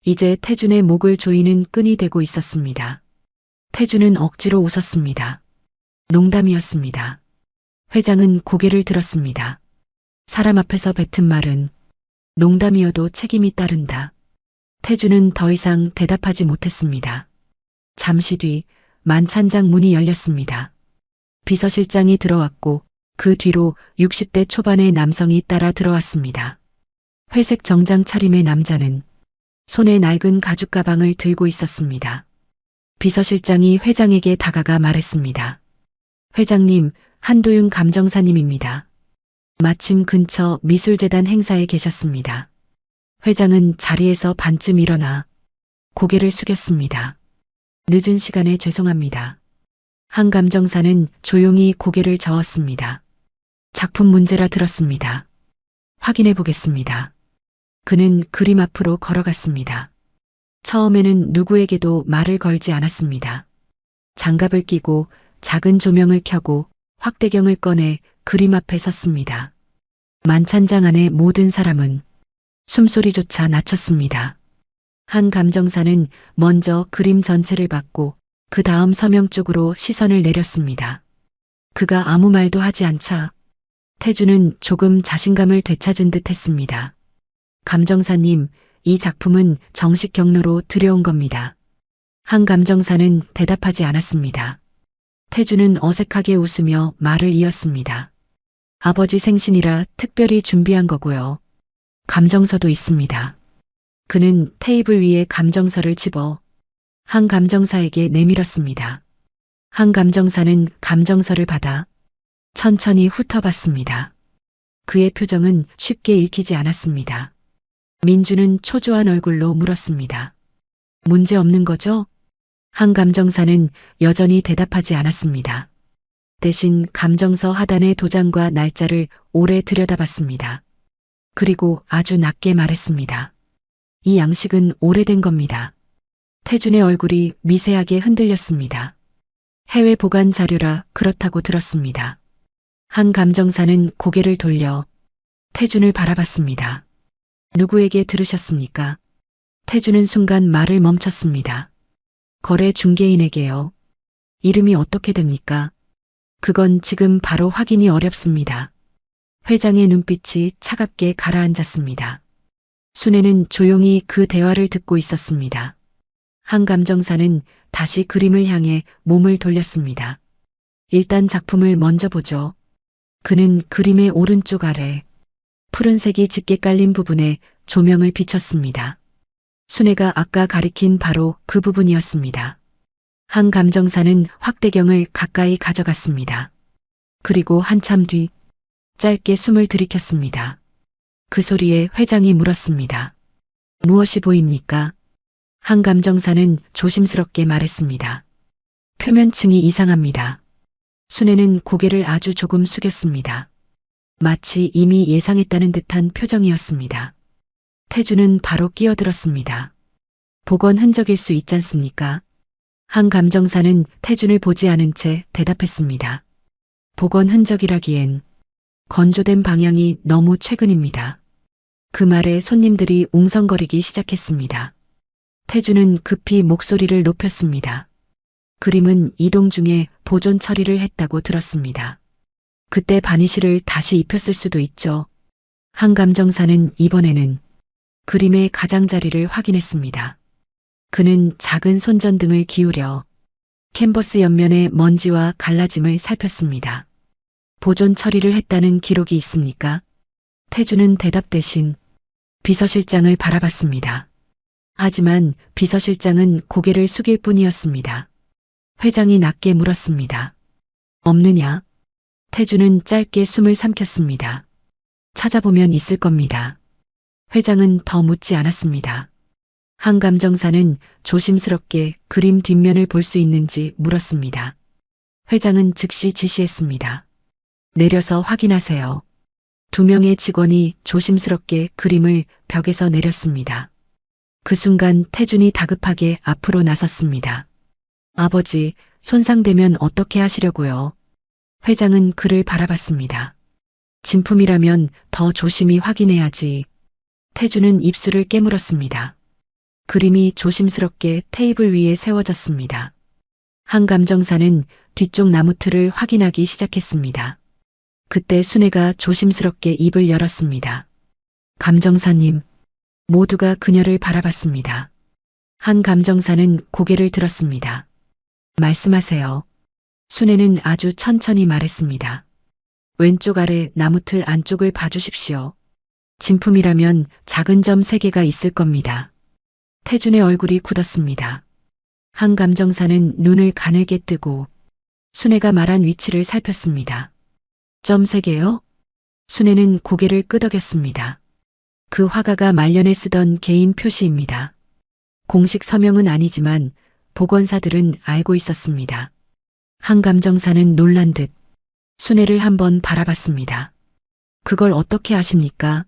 S2: 이제 태준의 목을 조이는 끈이 되고 있었습니다. 태준은 억지로 웃었습니다. 농담이었습니다. 회장은 고개를 들었습니다. 사람 앞에서 뱉은 말은 농담이어도 책임이 따른다. 태준은 더 이상 대답하지 못했습니다. 잠시 뒤 만찬장 문이 열렸습니다. 비서실장이 들어왔고 그 뒤로 60대 초반의 남성이 따라 들어왔습니다. 회색 정장 차림의 남자는 손에 낡은 가죽 가방을 들고 있었습니다. 비서실장이 회장에게 다가가 말했습니다. 회장님, 한도윤 감정사님입니다. 마침 근처 미술재단 행사에 계셨습니다. 회장은 자리에서 반쯤 일어나 고개를 숙였습니다. 늦은 시간에 죄송합니다. 한 감정사는 조용히 고개를 저었습니다. 작품 문제라 들었습니다. 확인해 보겠습니다. 그는 그림 앞으로 걸어갔습니다. 처음에는 누구에게도 말을 걸지 않았습니다. 장갑을 끼고 작은 조명을 켜고 확대경을 꺼내 그림 앞에 섰습니다. 만찬장 안의 모든 사람은 숨소리조차 낮췄습니다. 한 감정사는 먼저 그림 전체를 봤고 그 다음 서명 쪽으로 시선을 내렸습니다. 그가 아무 말도 하지 않자 태주는 조금 자신감을 되찾은 듯 했습니다. 감정사님, 이 작품은 정식 경로로 들여온 겁니다. 한 감정사는 대답하지 않았습니다. 태주는 어색하게 웃으며 말을 이었습니다. 아버지 생신이라 특별히 준비한 거고요. 감정서도 있습니다. 그는 테이블 위에 감정서를 집어 한 감정사에게 내밀었습니다. 한 감정사는 감정서를 받아 천천히 훑어봤습니다. 그의 표정은 쉽게 읽히지 않았습니다. 민주는 초조한 얼굴로 물었습니다. 문제 없는 거죠? 한 감정사는 여전히 대답하지 않았습니다. 대신 감정서 하단의 도장과 날짜를 오래 들여다봤습니다. 그리고 아주 낮게 말했습니다. 이 양식은 오래된 겁니다. 태준의 얼굴이 미세하게 흔들렸습니다. 해외 보관 자료라 그렇다고 들었습니다. 한 감정사는 고개를 돌려 태준을 바라봤습니다. 누구에게 들으셨습니까? 태준은 순간 말을 멈췄습니다. 거래 중개인에게요. 이름이 어떻게 됩니까? 그건 지금 바로 확인이 어렵습니다. 회장의 눈빛이 차갑게 가라앉았습니다. 순애는 조용히 그 대화를 듣고 있었습니다. 한 감정사는 다시 그림을 향해 몸을 돌렸습니다. 일단 작품을 먼저 보죠. 그는 그림의 오른쪽 아래 푸른색이 짙게 깔린 부분에 조명을 비췄습니다. 순애가 아까 가리킨 바로 그 부분이었습니다. 한 감정사는 확대경을 가까이 가져갔습니다. 그리고 한참 뒤 짧게 숨을 들이켰습니다. 그 소리에 회장이 물었습니다. 무엇이 보입니까? 한 감정사는 조심스럽게 말했습니다. 표면층이 이상합니다. 순애는 고개를 아주 조금 숙였습니다. 마치 이미 예상했다는 듯한 표정이었습니다. 태주는 바로 끼어들었습니다. 복원 흔적일 수 있지 않습니까? 한 감정사는 태준을 보지 않은 채 대답했습니다. 복원 흔적이라기엔 건조된 방향이 너무 최근입니다. 그 말에 손님들이 웅성거리기 시작했습니다. 태준은 급히 목소리를 높였습니다. 그림은 이동 중에 보존 처리를 했다고 들었습니다. 그때 바니쉬를 다시 입혔을 수도 있죠. 한감정사는 이번에는 그림의 가장자리를 확인했습니다. 그는 작은 손전등을 기울여 캔버스 옆면의 먼지와 갈라짐을 살폈습니다. 보존 처리를 했다는 기록이 있습니까? 태주는 대답 대신 비서실장을 바라봤습니다. 하지만 비서실장은 고개를 숙일 뿐이었습니다. 회장이 낮게 물었습니다. 없느냐? 태주는 짧게 숨을 삼켰습니다. 찾아보면 있을 겁니다. 회장은 더 묻지 않았습니다. 한감정사는 조심스럽게 그림 뒷면을 볼 수 있는지 물었습니다. 회장은 즉시 지시했습니다. 내려서 확인하세요. 2명의 직원이 조심스럽게 그림을 벽에서 내렸습니다. 그 순간 태준이 다급하게 앞으로 나섰습니다. 아버지, 손상되면 어떻게 하시려고요? 회장은 그를 바라봤습니다. 진품이라면 더 조심히 확인해야지. 태준은 입술을 깨물었습니다. 그림이 조심스럽게 테이블 위에 세워졌습니다. 한감정사는 뒤쪽 나무틀을 확인하기 시작했습니다. 그때 순애가 조심스럽게 입을 열었습니다. 감정사님. 모두가 그녀를 바라봤습니다. 한감정사는 고개를 들었습니다. 말씀하세요. 순애는 아주 천천히 말했습니다. 왼쪽 아래 나무틀 안쪽을 봐주십시오. 진품이라면 작은 점 3개가 있을 겁니다. 태준의 얼굴이 굳었습니다. 한감정사는 눈을 가늘게 뜨고 순애가 말한 위치를 살폈습니다. 점 3개요? 순애는 고개를 끄덕였습니다. 그 화가가 말년에 쓰던 개인 표시입니다. 공식 서명은 아니지만 보건사들은 알고 있었습니다. 한감정사는 놀란 듯 순애를 한번 바라봤습니다. 그걸 어떻게 아십니까?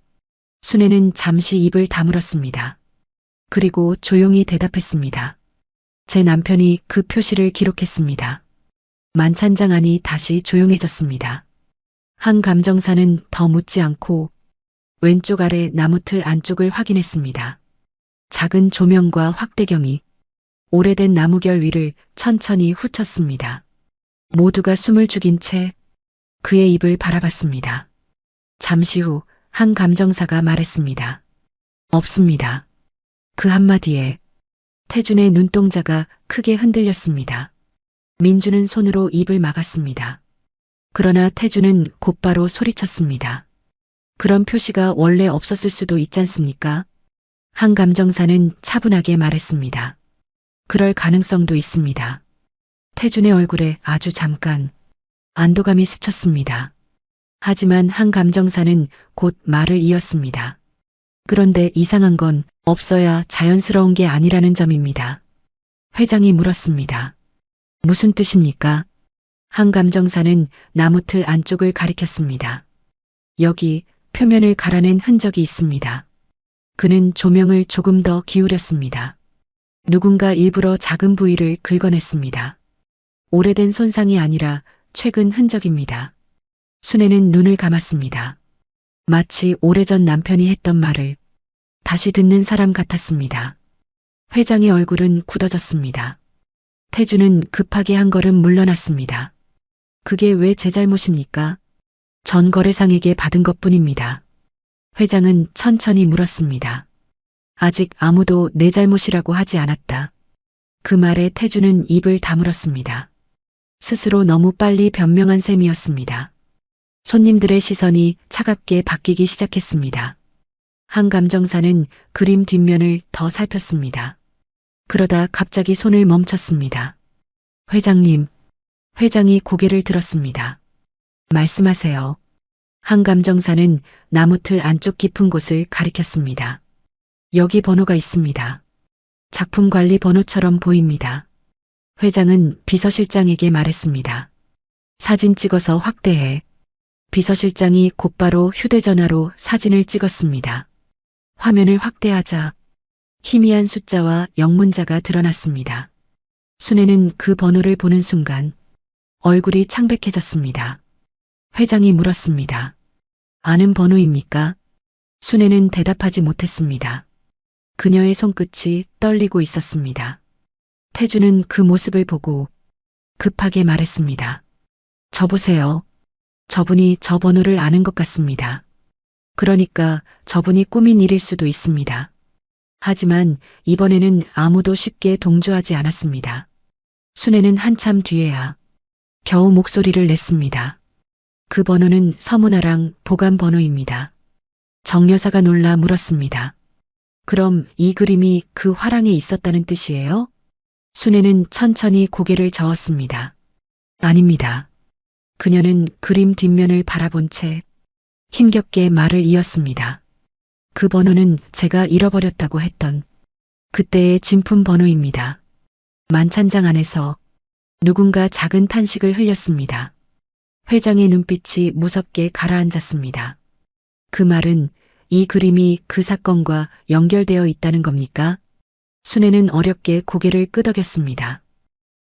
S2: 순애는 잠시 입을 다물었습니다. 그리고 조용히 대답했습니다. 제 남편이 그 표시를 기록했습니다. 만찬장 안이 다시 조용해졌습니다. 한감정사는 더 묻지 않고 왼쪽 아래 나무틀 안쪽을 확인했습니다. 작은 조명과 확대경이 오래된 나무결 위를 천천히 훑었습니다. 모두가 숨을 죽인 채 그의 입을 바라봤습니다. 잠시 후 한감정사가 말했습니다. 없습니다. 그 한마디에 태준의 눈동자가 크게 흔들렸습니다. 민주는 손으로 입을 막았습니다. 그러나 태준은 곧바로 소리쳤습니다. 그런 표시가 원래 없었을 수도 있지 않습니까? 한감정사는 차분하게 말했습니다. 그럴 가능성도 있습니다. 태준의 얼굴에 아주 잠깐 안도감이 스쳤습니다. 하지만 한감정사는 곧 말을 이었습니다. 그런데 이상한 건 없어야 자연스러운 게 아니라는 점입니다. 회장이 물었습니다. 무슨 뜻입니까? 한감정사는 나무틀 안쪽을 가리켰습니다. 여기 표면을 갈아낸 흔적이 있습니다. 그는 조명을 조금 더 기울였습니다. 누군가 일부러 작은 부위를 긁어냈습니다. 오래된 손상이 아니라 최근 흔적입니다. 순애는 눈을 감았습니다. 마치 오래전 남편이 했던 말을 다시 듣는 사람 같았습니다. 회장의 얼굴은 굳어졌습니다. 태준은 급하게 한 걸음 물러났습니다. 그게 왜 제 잘못입니까? 전 거래상에게 받은 것뿐입니다. 회장은 천천히 물었습니다. 아직 아무도 내 잘못이라고 하지 않았다. 그 말에 태준은 입을 다물었습니다. 스스로 너무 빨리 변명한 셈이었습니다. 손님들의 시선이 차갑게 바뀌기 시작했습니다. 한감정사는 그림 뒷면을 더 살폈습니다. 그러다 갑자기 손을 멈췄습니다. 회장님, 회장이 고개를 들었습니다. 말씀하세요. 한감정사는 나무틀 안쪽 깊은 곳을 가리켰습니다. 여기 번호가 있습니다. 작품 관리 번호처럼 보입니다. 회장은 비서실장에게 말했습니다. 사진 찍어서 확대해. 비서실장이 곧바로 휴대전화로 사진을 찍었습니다. 화면을 확대하자 희미한 숫자와 영문자가 드러났습니다. 순애는 그 번호를 보는 순간 얼굴이 창백해졌습니다. 회장이 물었습니다. 아는 번호입니까? 순애는 대답하지 못했습니다. 그녀의 손끝이 떨리고 있었습니다. 태준은 그 모습을 보고 급하게 말했습니다. 저 보세요. 저분이 저 번호를 아는 것 같습니다. 그러니까 저분이 꾸민 일일 수도 있습니다. 하지만 이번에는 아무도 쉽게 동조하지 않았습니다. 순애는 한참 뒤에야 겨우 목소리를 냈습니다. 그 번호는 서문화랑 보관 번호입니다. 정 여사가 놀라 물었습니다. 그럼 이 그림이 그 화랑에 있었다는 뜻이에요? 순애는 천천히 고개를 저었습니다. 아닙니다. 그녀는 그림 뒷면을 바라본 채 힘겹게 말을 이었습니다. 그 번호는 제가 잃어버렸다고 했던 그때의 진품 번호입니다. 만찬장 안에서 누군가 작은 탄식을 흘렸습니다. 회장의 눈빛이 무섭게 가라앉았습니다. 그 말은 이 그림이 그 사건과 연결되어 있다는 겁니까? 순애는 어렵게 고개를 끄덕였습니다.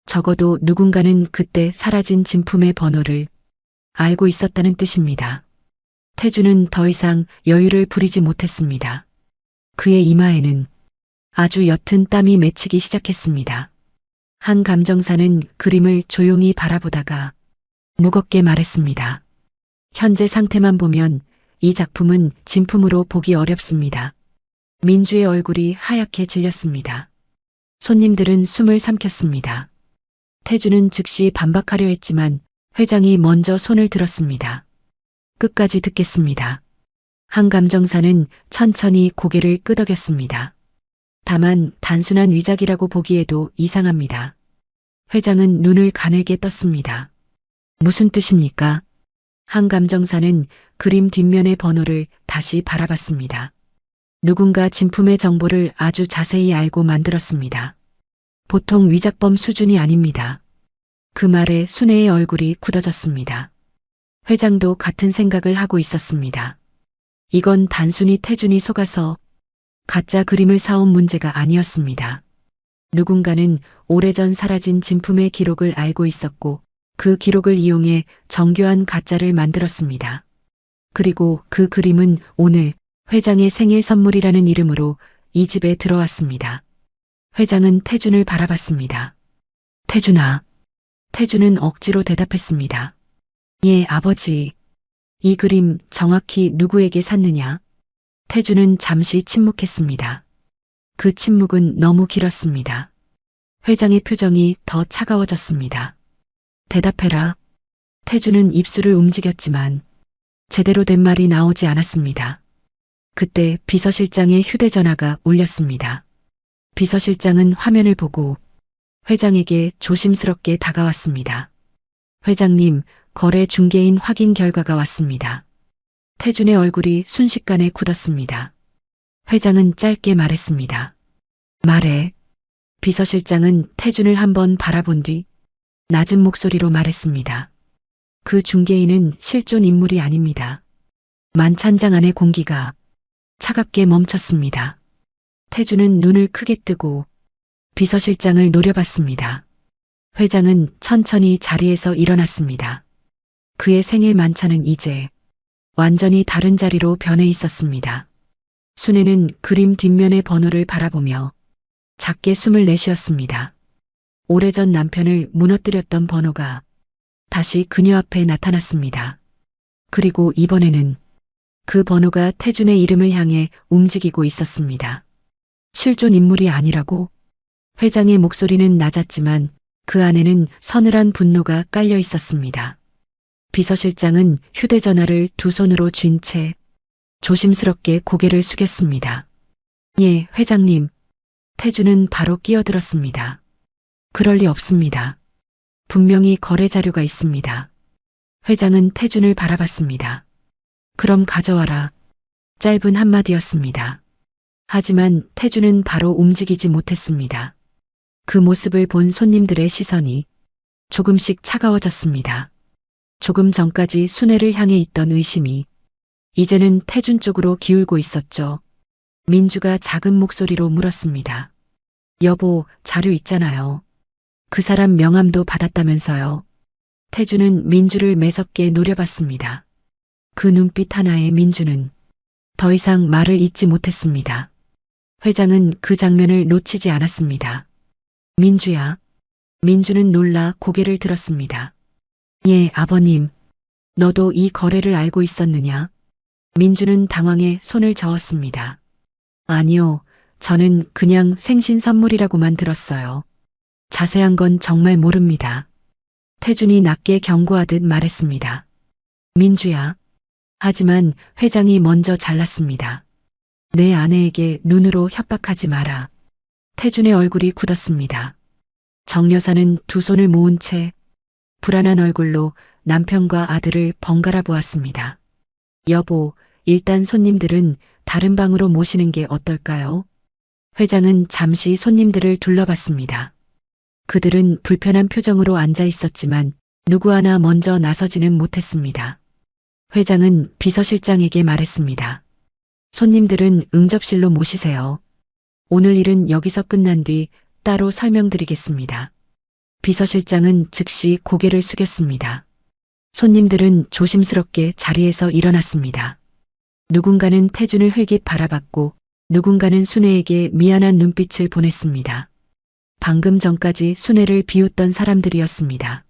S2: 적어도 누군가는 그때 사라진 진품의 번호를 알고 있었다는 뜻입니다. 태주는 더 이상 여유를 부리지 못했습니다. 그의 이마에는 아주 옅은 땀이 맺히기 시작했습니다. 한 감정사는 그림을 조용히 바라보다가 무겁게 말했습니다. 현재 상태만 보면 이 작품은 진품으로 보기 어렵습니다. 민주의 얼굴이 하얗게 질렸습니다. 손님들은 숨을 삼켰습니다. 태주는 즉시 반박하려 했지만 회장이 먼저 손을 들었습니다. 끝까지 듣겠습니다. 한 감정사는 천천히 고개를 끄덕였습니다. 다만 단순한 위작이라고 보기에도 이상합니다. 회장은 눈을 가늘게 떴습니다. 무슨 뜻입니까? 한 감정사는 그림 뒷면의 번호를 다시 바라봤습니다. 누군가 진품의 정보를 아주 자세히 알고 만들었습니다. 보통 위작범 수준이 아닙니다. 그 말에 순애의 얼굴이 굳어졌습니다. 회장도 같은 생각을 하고 있었습니다. 이건 단순히 태준이 속아서 가짜 그림을 사온 문제가 아니었습니다. 누군가는 오래전 사라진 진품의 기록을 알고 있었고 그 기록을 이용해 정교한 가짜를 만들었습니다. 그리고 그 그림은 오늘 회장의 생일 선물이라는 이름으로 이 집에 들어왔습니다. 회장은 태준을 바라봤습니다. 태준아. 태준은 억지로 대답했습니다. 예, 아버지. 이 그림 정확히 누구에게 샀느냐? 태준은 잠시 침묵했습니다. 그 침묵은 너무 길었습니다. 회장의 표정이 더 차가워졌습니다. 대답해라. 태준은 입술을 움직였지만 제대로 된 말이 나오지 않았습니다. 그때 비서실장의 휴대전화가 울렸습니다. 비서실장은 화면을 보고 회장에게 조심스럽게 다가왔습니다. 회장님, 거래 중개인 확인 결과가 왔습니다. 태준의 얼굴이 순식간에 굳었습니다. 회장은 짧게 말했습니다. 말해. 비서실장은 태준을 한번 바라본 뒤 낮은 목소리로 말했습니다. 그 중개인은 실존 인물이 아닙니다. 만찬장 안의 공기가 차갑게 멈췄습니다. 태준은 눈을 크게 뜨고 비서실장을 노려봤습니다. 회장은 천천히 자리에서 일어났습니다. 그의 생일 만찬은 이제 완전히 다른 자리로 변해 있었습니다. 순애는 그림 뒷면의 번호를 바라보며 작게 숨을 내쉬었습니다. 오래전 남편을 무너뜨렸던 번호가 다시 그녀 앞에 나타났습니다. 그리고 이번에는 그 번호가 태준의 이름을 향해 움직이고 있었습니다. 실존 인물이 아니라고? 회장의 목소리는 낮았지만 그 안에는 서늘한 분노가 깔려 있었습니다. 비서실장은 휴대전화를 두 손으로 쥔 채 조심스럽게 고개를 숙였습니다. 예, 회장님. 태준은 바로 끼어들었습니다. 그럴 리 없습니다. 분명히 거래 자료가 있습니다. 회장은 태준을 바라봤습니다. 그럼 가져와라. 짧은 한마디였습니다. 하지만 태준은 바로 움직이지 못했습니다. 그 모습을 본 손님들의 시선이 조금씩 차가워졌습니다. 조금 전까지 순애를 향해 있던 의심이 이제는 태준 쪽으로 기울고 있었죠. 민주가 작은 목소리로 물었습니다. 여보, 자료 있잖아요. 그 사람 명함도 받았다면서요. 태준은 민주를 매섭게 노려봤습니다. 그 눈빛 하나에 민주는 더 이상 말을 잇지 못했습니다. 회장은 그 장면을 놓치지 않았습니다. 민주야. 민주는 놀라 고개를 들었습니다. 예, 아버님. 너도 이 거래를 알고 있었느냐? 민주는 당황해 손을 저었습니다. 아니요, 저는 그냥 생신 선물이라고만 들었어요. 자세한 건 정말 모릅니다. 태준이 낮게 경고하듯 말했습니다. 민주야. 하지만 회장이 먼저 잘랐습니다. 내 아내에게 눈으로 협박하지 마라. 태준의 얼굴이 굳었습니다. 정 여사는 두 손을 모은 채 불안한 얼굴로 남편과 아들을 번갈아 보았습니다. 여보, 일단 손님들은 다른 방으로 모시는 게 어떨까요? 회장은 잠시 손님들을 둘러봤습니다. 그들은 불편한 표정으로 앉아 있었지만 누구 하나 먼저 나서지는 못했습니다. 회장은 비서실장에게 말했습니다. 손님들은 응접실로 모시세요. 오늘 일은 여기서 끝난 뒤 따로 설명드리겠습니다. 비서실장은 즉시 고개를 숙였습니다. 손님들은 조심스럽게 자리에서 일어났습니다. 누군가는 태준을 흘깃 바라봤고 누군가는 순애에게 미안한 눈빛을 보냈습니다. 방금 전까지 순애를 비웃던 사람들이었습니다.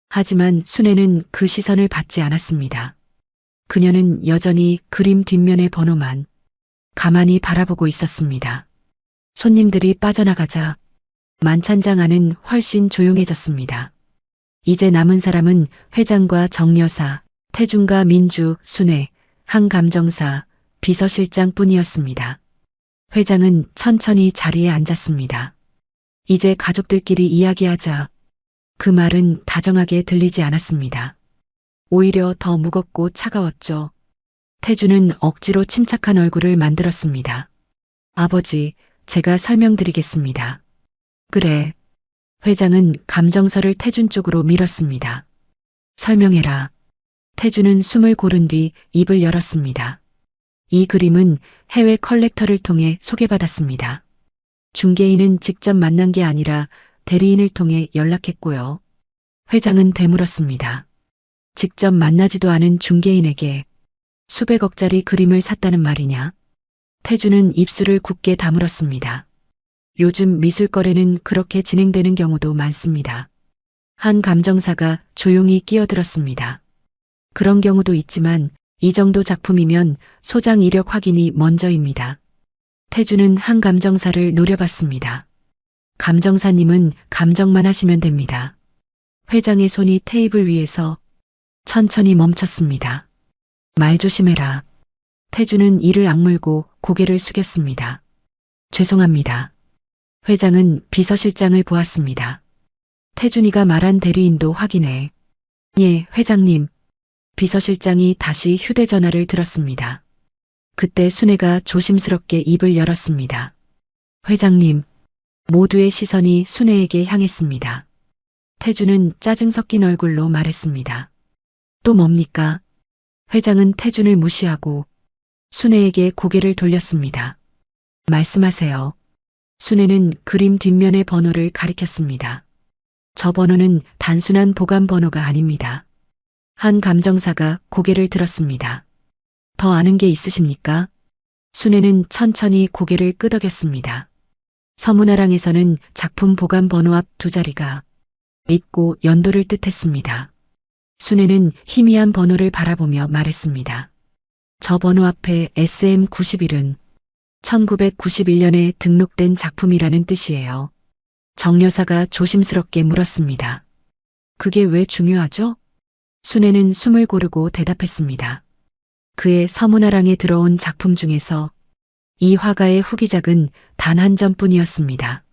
S2: 하지만 순애는 그 시선을 받지 않았습니다. 그녀는 여전히 그림 뒷면의 번호만 가만히 바라보고 있었습니다. 손님들이 빠져나가자 만찬장 안은 훨씬 조용해졌습니다. 이제 남은 사람은 회장과 정여사, 태준과 민주, 순애, 한 감정사, 비서실장 뿐이었습니다. 회장은 천천히 자리에 앉았습니다. 이제 가족들끼리 이야기하자. 그 말은 다정하게 들리지 않았습니다. 오히려 더 무겁고 차가웠죠. 태준은 억지로 침착한 얼굴을 만들었습니다. 아버지, 제가 설명드리겠습니다. 그래. 회장은 감정서를 태준 쪽으로 밀었습니다. 설명해라. 태준은 숨을 고른 뒤 입을 열었습니다. 이 그림은 해외 컬렉터를 통해 소개받았습니다. 중개인은 직접 만난 게 아니라 대리인을 통해 연락했고요. 회장은 되물었습니다. 직접 만나지도 않은 중개인에게 수백억짜리 그림을 샀다는 말이냐? 태준은 입술을 굳게 다물었습니다. 요즘 미술 거래는 그렇게 진행되는 경우도 많습니다. 한 감정사가 조용히 끼어들었습니다. 그런 경우도 있지만 이 정도 작품이면 소장 이력 확인이 먼저입니다. 태준은 한 감정사를 노려봤습니다. 감정사님은 감정만 하시면 됩니다. 회장의 손이 테이블 위에서 천천히 멈췄습니다. 말 조심해라. 태준은 이를 악물고 고개를 숙였습니다. 죄송합니다. 회장은 비서실장을 보았습니다. 태준이가 말한 대리인도 확인해. 예, 회장님. 비서실장이 다시 휴대전화를 들었습니다. 그때 순애가 조심스럽게 입을 열었습니다. 회장님. 모두의 시선이 순애에게 향했습니다. 태준은 짜증 섞인 얼굴로 말했습니다. 또 뭡니까? 회장은 태준을 무시하고 순애에게 고개를 돌렸습니다. 말씀하세요. 순애는 그림 뒷면의 번호를 가리켰습니다. 저 번호는 단순한 보관 번호가 아닙니다. 한 감정사가 고개를 들었습니다. 더 아는 게 있으십니까? 순애는 천천히 고개를 끄덕였습니다. 서문화랑에서는 작품 보관 번호 앞 두 자리가 있고 연도를 뜻했습니다. 순애는 희미한 번호를 바라보며 말했습니다. 저 번호 앞에 SM91은 1991년에 등록된 작품이라는 뜻이에요. 정 여사가 조심스럽게 물었습니다. 그게 왜 중요하죠? 순애는 숨을 고르고 대답했습니다. 그의 서문화랑에 들어온 작품 중에서 이 화가의 후기작은 단 한 점뿐이었습니다.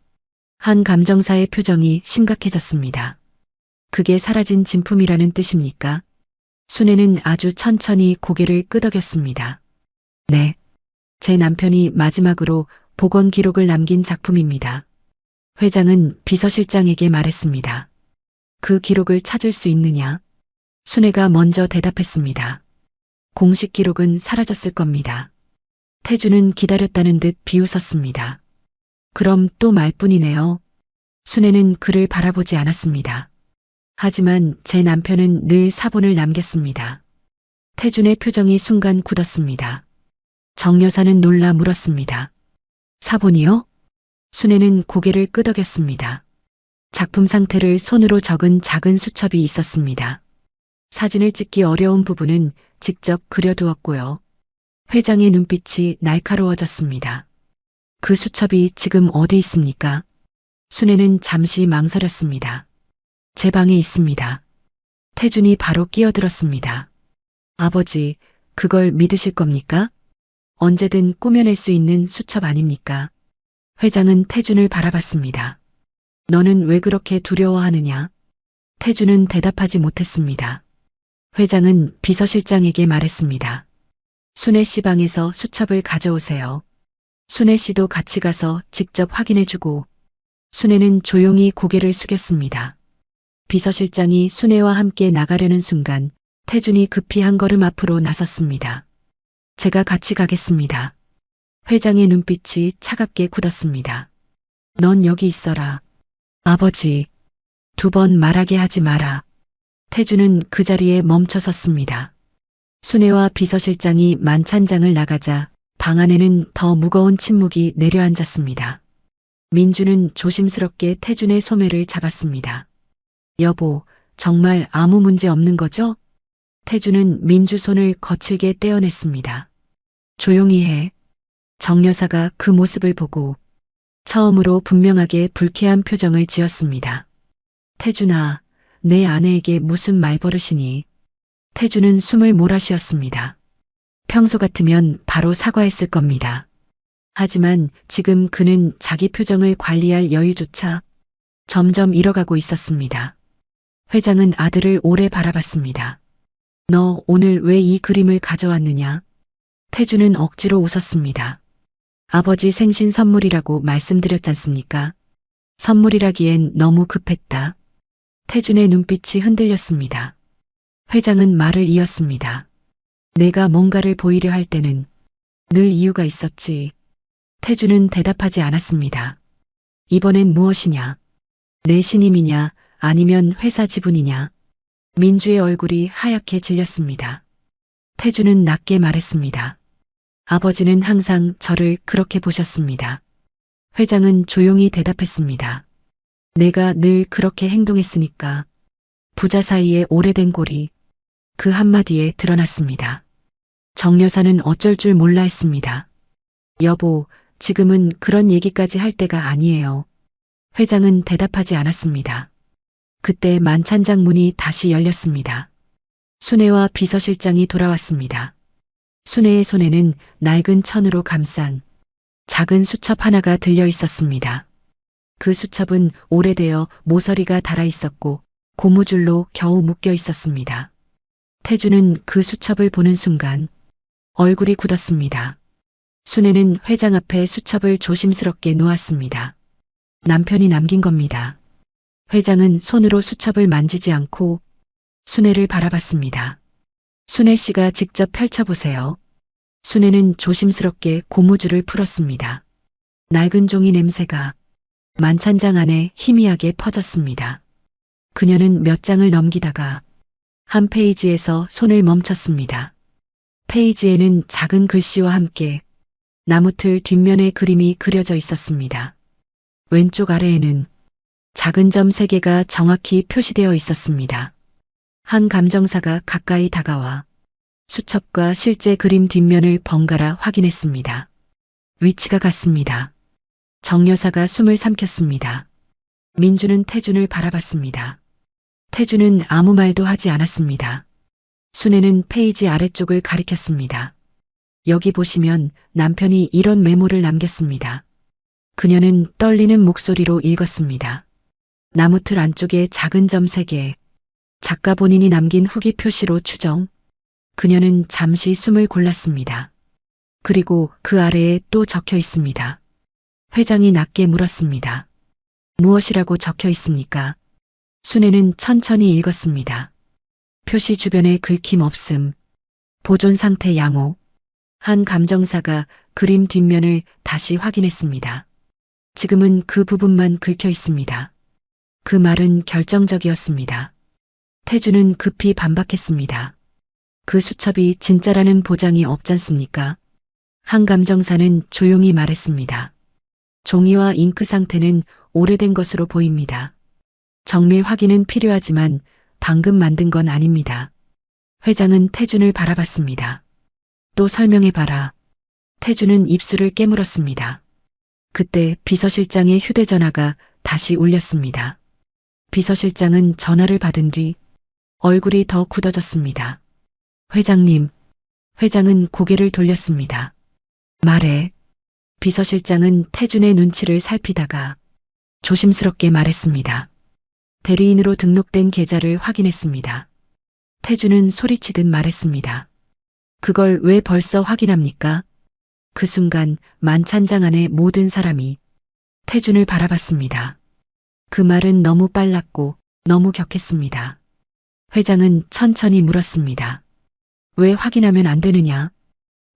S2: 한 감정사의 표정이 심각해졌습니다. 그게 사라진 진품이라는 뜻입니까? 순애는 아주 천천히 고개를 끄덕였습니다. 네. 제 남편이 마지막으로 복원 기록을 남긴 작품입니다. 회장은 비서실장에게 말했습니다. 그 기록을 찾을 수 있느냐? 순애가 먼저 대답했습니다. 공식 기록은 사라졌을 겁니다. 태준은 기다렸다는 듯 비웃었습니다. 그럼 또 말뿐이네요. 순애는 그를 바라보지 않았습니다. 하지만 제 남편은 늘 사본을 남겼습니다. 태준의 표정이 순간 굳었습니다. 정 여사는 놀라 물었습니다. 사본이요? 순애는 고개를 끄덕였습니다. 작품 상태를 손으로 적은 작은 수첩이 있었습니다. 사진을 찍기 어려운 부분은 직접 그려두었고요. 회장의 눈빛이 날카로워졌습니다. 그 수첩이 지금 어디 있습니까? 순애는 잠시 망설였습니다. 제 방에 있습니다. 태준이 바로 끼어들었습니다. 아버지, 그걸 믿으실 겁니까? 언제든 꾸며낼 수 있는 수첩 아닙니까? 회장은 태준을 바라봤습니다. 너는 왜 그렇게 두려워하느냐? 태준은 대답하지 못했습니다. 회장은 비서실장에게 말했습니다. 순애 씨 방에서 수첩을 가져오세요. 순애 씨도 같이 가서 직접 확인해주고. 순애는 조용히 고개를 숙였습니다. 비서실장이 순애와 함께 나가려는 순간 태준이 급히 한 걸음 앞으로 나섰습니다. 제가 같이 가겠습니다. 회장의 눈빛이 차갑게 굳었습니다. 넌 여기 있어라. 아버지, 2번 말하게 하지 마라. 태준은 그 자리에 멈춰 섰습니다. 순애와 비서실장이 만찬장을 나가자 방 안에는 더 무거운 침묵이 내려앉았습니다. 민주는 조심스럽게 태준의 소매를 잡았습니다. 여보, 정말 아무 문제 없는 거죠? 태준은 민주 손을 거칠게 떼어냈습니다. 조용히 해. 정 여사가 그 모습을 보고 처음으로 분명하게 불쾌한 표정을 지었습니다. 태준아, 내 아내에게 무슨 말버릇이니? 태준은 숨을 몰아쉬었습니다. 평소 같으면 바로 사과했을 겁니다. 하지만 지금 그는 자기 표정을 관리할 여유조차 점점 잃어가고 있었습니다. 회장은 아들을 오래 바라봤습니다. 너 오늘 왜 이 그림을 가져왔느냐? 태준은 억지로 웃었습니다. 아버지 생신 선물이라고 말씀드렸잖습니까? 선물이라기엔 너무 급했다. 태준의 눈빛이 흔들렸습니다. 회장은 말을 이었습니다. 내가 뭔가를 보이려 할 때는 늘 이유가 있었지. 태준은 대답하지 않았습니다. 이번엔 무엇이냐? 내 신임이냐 아니면 회사 지분이냐? 민주의 얼굴이 하얗게 질렸습니다. 태준은 낮게 말했습니다. 아버지는 항상 저를 그렇게 보셨습니다. 회장은 조용히 대답했습니다. 내가 늘 그렇게 행동했으니까. 부자 사이에 오래된 골이 그 한마디에 드러났습니다. 정 여사는 어쩔 줄 몰라 했습니다. 여보, 지금은 그런 얘기까지 할 때가 아니에요. 회장은 대답하지 않았습니다. 그때 만찬장 문이 다시 열렸습니다. 순애와 비서실장이 돌아왔습니다. 순애의 손에는 낡은 천으로 감싼 작은 수첩 하나가 들려 있었습니다. 그 수첩은 오래되어 모서리가 달아 있었고 고무줄로 겨우 묶여 있었습니다. 태준은 그 수첩을 보는 순간 얼굴이 굳었습니다. 순애는 회장 앞에 수첩을 조심스럽게 놓았습니다. 남편이 남긴 겁니다. 회장은 손으로 수첩을 만지지 않고 순애를 바라봤습니다. 순애 씨가 직접 펼쳐보세요. 순애는 조심스럽게 고무줄을 풀었습니다. 낡은 종이 냄새가 만찬장 안에 희미하게 퍼졌습니다. 그녀는 몇 장을 넘기다가 한 페이지에서 손을 멈췄습니다. 페이지에는 작은 글씨와 함께 나무틀 뒷면에 그림이 그려져 있었습니다. 왼쪽 아래에는 작은 점 3개가 정확히 표시되어 있었습니다. 한 감정사가 가까이 다가와 수첩과 실제 그림 뒷면을 번갈아 확인했습니다. 위치가 같습니다. 정 여사가 숨을 삼켰습니다. 민주는 태준을 바라봤습니다. 태준은 아무 말도 하지 않았습니다. 순애는 페이지 아래쪽을 가리켰습니다. 여기 보시면 남편이 이런 메모를 남겼습니다. 그녀는 떨리는 목소리로 읽었습니다. 나무틀 안쪽에 작은 점 3개, 작가 본인이 남긴 후기 표시로 추정. 그녀는 잠시 숨을 골랐습니다. 그리고 그 아래에 또 적혀 있습니다. 회장이 낮게 물었습니다. 무엇이라고 적혀 있습니까? 순애는 천천히 읽었습니다. 표시 주변에 긁힘 없음. 보존 상태 양호. 한 감정사가 그림 뒷면을 다시 확인했습니다. 지금은 그 부분만 긁혀 있습니다. 그 말은 결정적이었습니다. 태준은 급히 반박했습니다. 그 수첩이 진짜라는 보장이 없잖습니까? 한 감정사는 조용히 말했습니다. 종이와 잉크 상태는 오래된 것으로 보입니다. 정밀 확인은 필요하지만 방금 만든 건 아닙니다. 회장은 태준을 바라봤습니다. 또 설명해봐라. 태준은 입술을 깨물었습니다. 그때 비서실장의 휴대전화가 다시 울렸습니다. 비서실장은 전화를 받은 뒤 얼굴이 더 굳어졌습니다. 회장님. 회장은 고개를 돌렸습니다. 말해. 비서실장은 태준의 눈치를 살피다가 조심스럽게 말했습니다. 대리인으로 등록된 계좌를 확인했습니다. 태준은 소리치듯 말했습니다. 그걸 왜 벌써 확인합니까? 그 순간 만찬장 안의 모든 사람이 태준을 바라봤습니다. 그 말은 너무 빨랐고 너무 격했습니다. 회장은 천천히 물었습니다. 왜 확인하면 안 되느냐?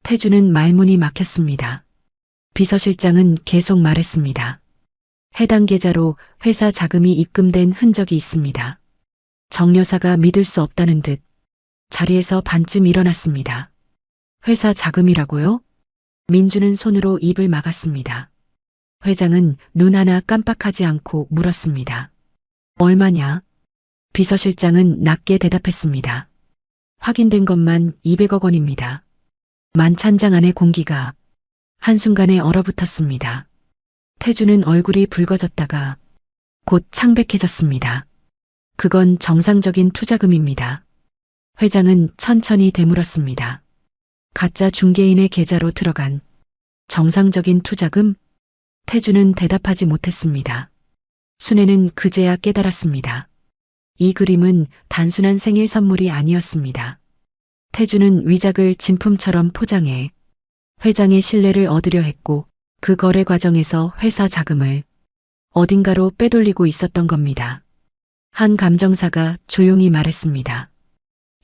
S2: 태준은 말문이 막혔습니다. 비서실장은 계속 말했습니다. 해당 계좌로 회사 자금이 입금된 흔적이 있습니다. 정 여사가 믿을 수 없다는 듯 자리에서 반쯤 일어났습니다. 회사 자금이라고요? 민주는 손으로 입을 막았습니다. 회장은 눈 하나 깜빡하지 않고 물었습니다. 얼마냐? 비서실장은 낮게 대답했습니다. 확인된 것만 200억 원입니다. 만찬장 안의 공기가 한순간에 얼어붙었습니다. 태준은 얼굴이 붉어졌다가 곧 창백해졌습니다. 그건 정상적인 투자금입니다. 회장은 천천히 되물었습니다. 가짜 중개인의 계좌로 들어간 정상적인 투자금? 태준은 대답하지 못했습니다. 순애는 그제야 깨달았습니다. 이 그림은 단순한 생일 선물이 아니었습니다. 태준은 위작을 진품처럼 포장해 회장의 신뢰를 얻으려 했고 그 거래 과정에서 회사 자금을 어딘가로 빼돌리고 있었던 겁니다. 한 감정사가 조용히 말했습니다.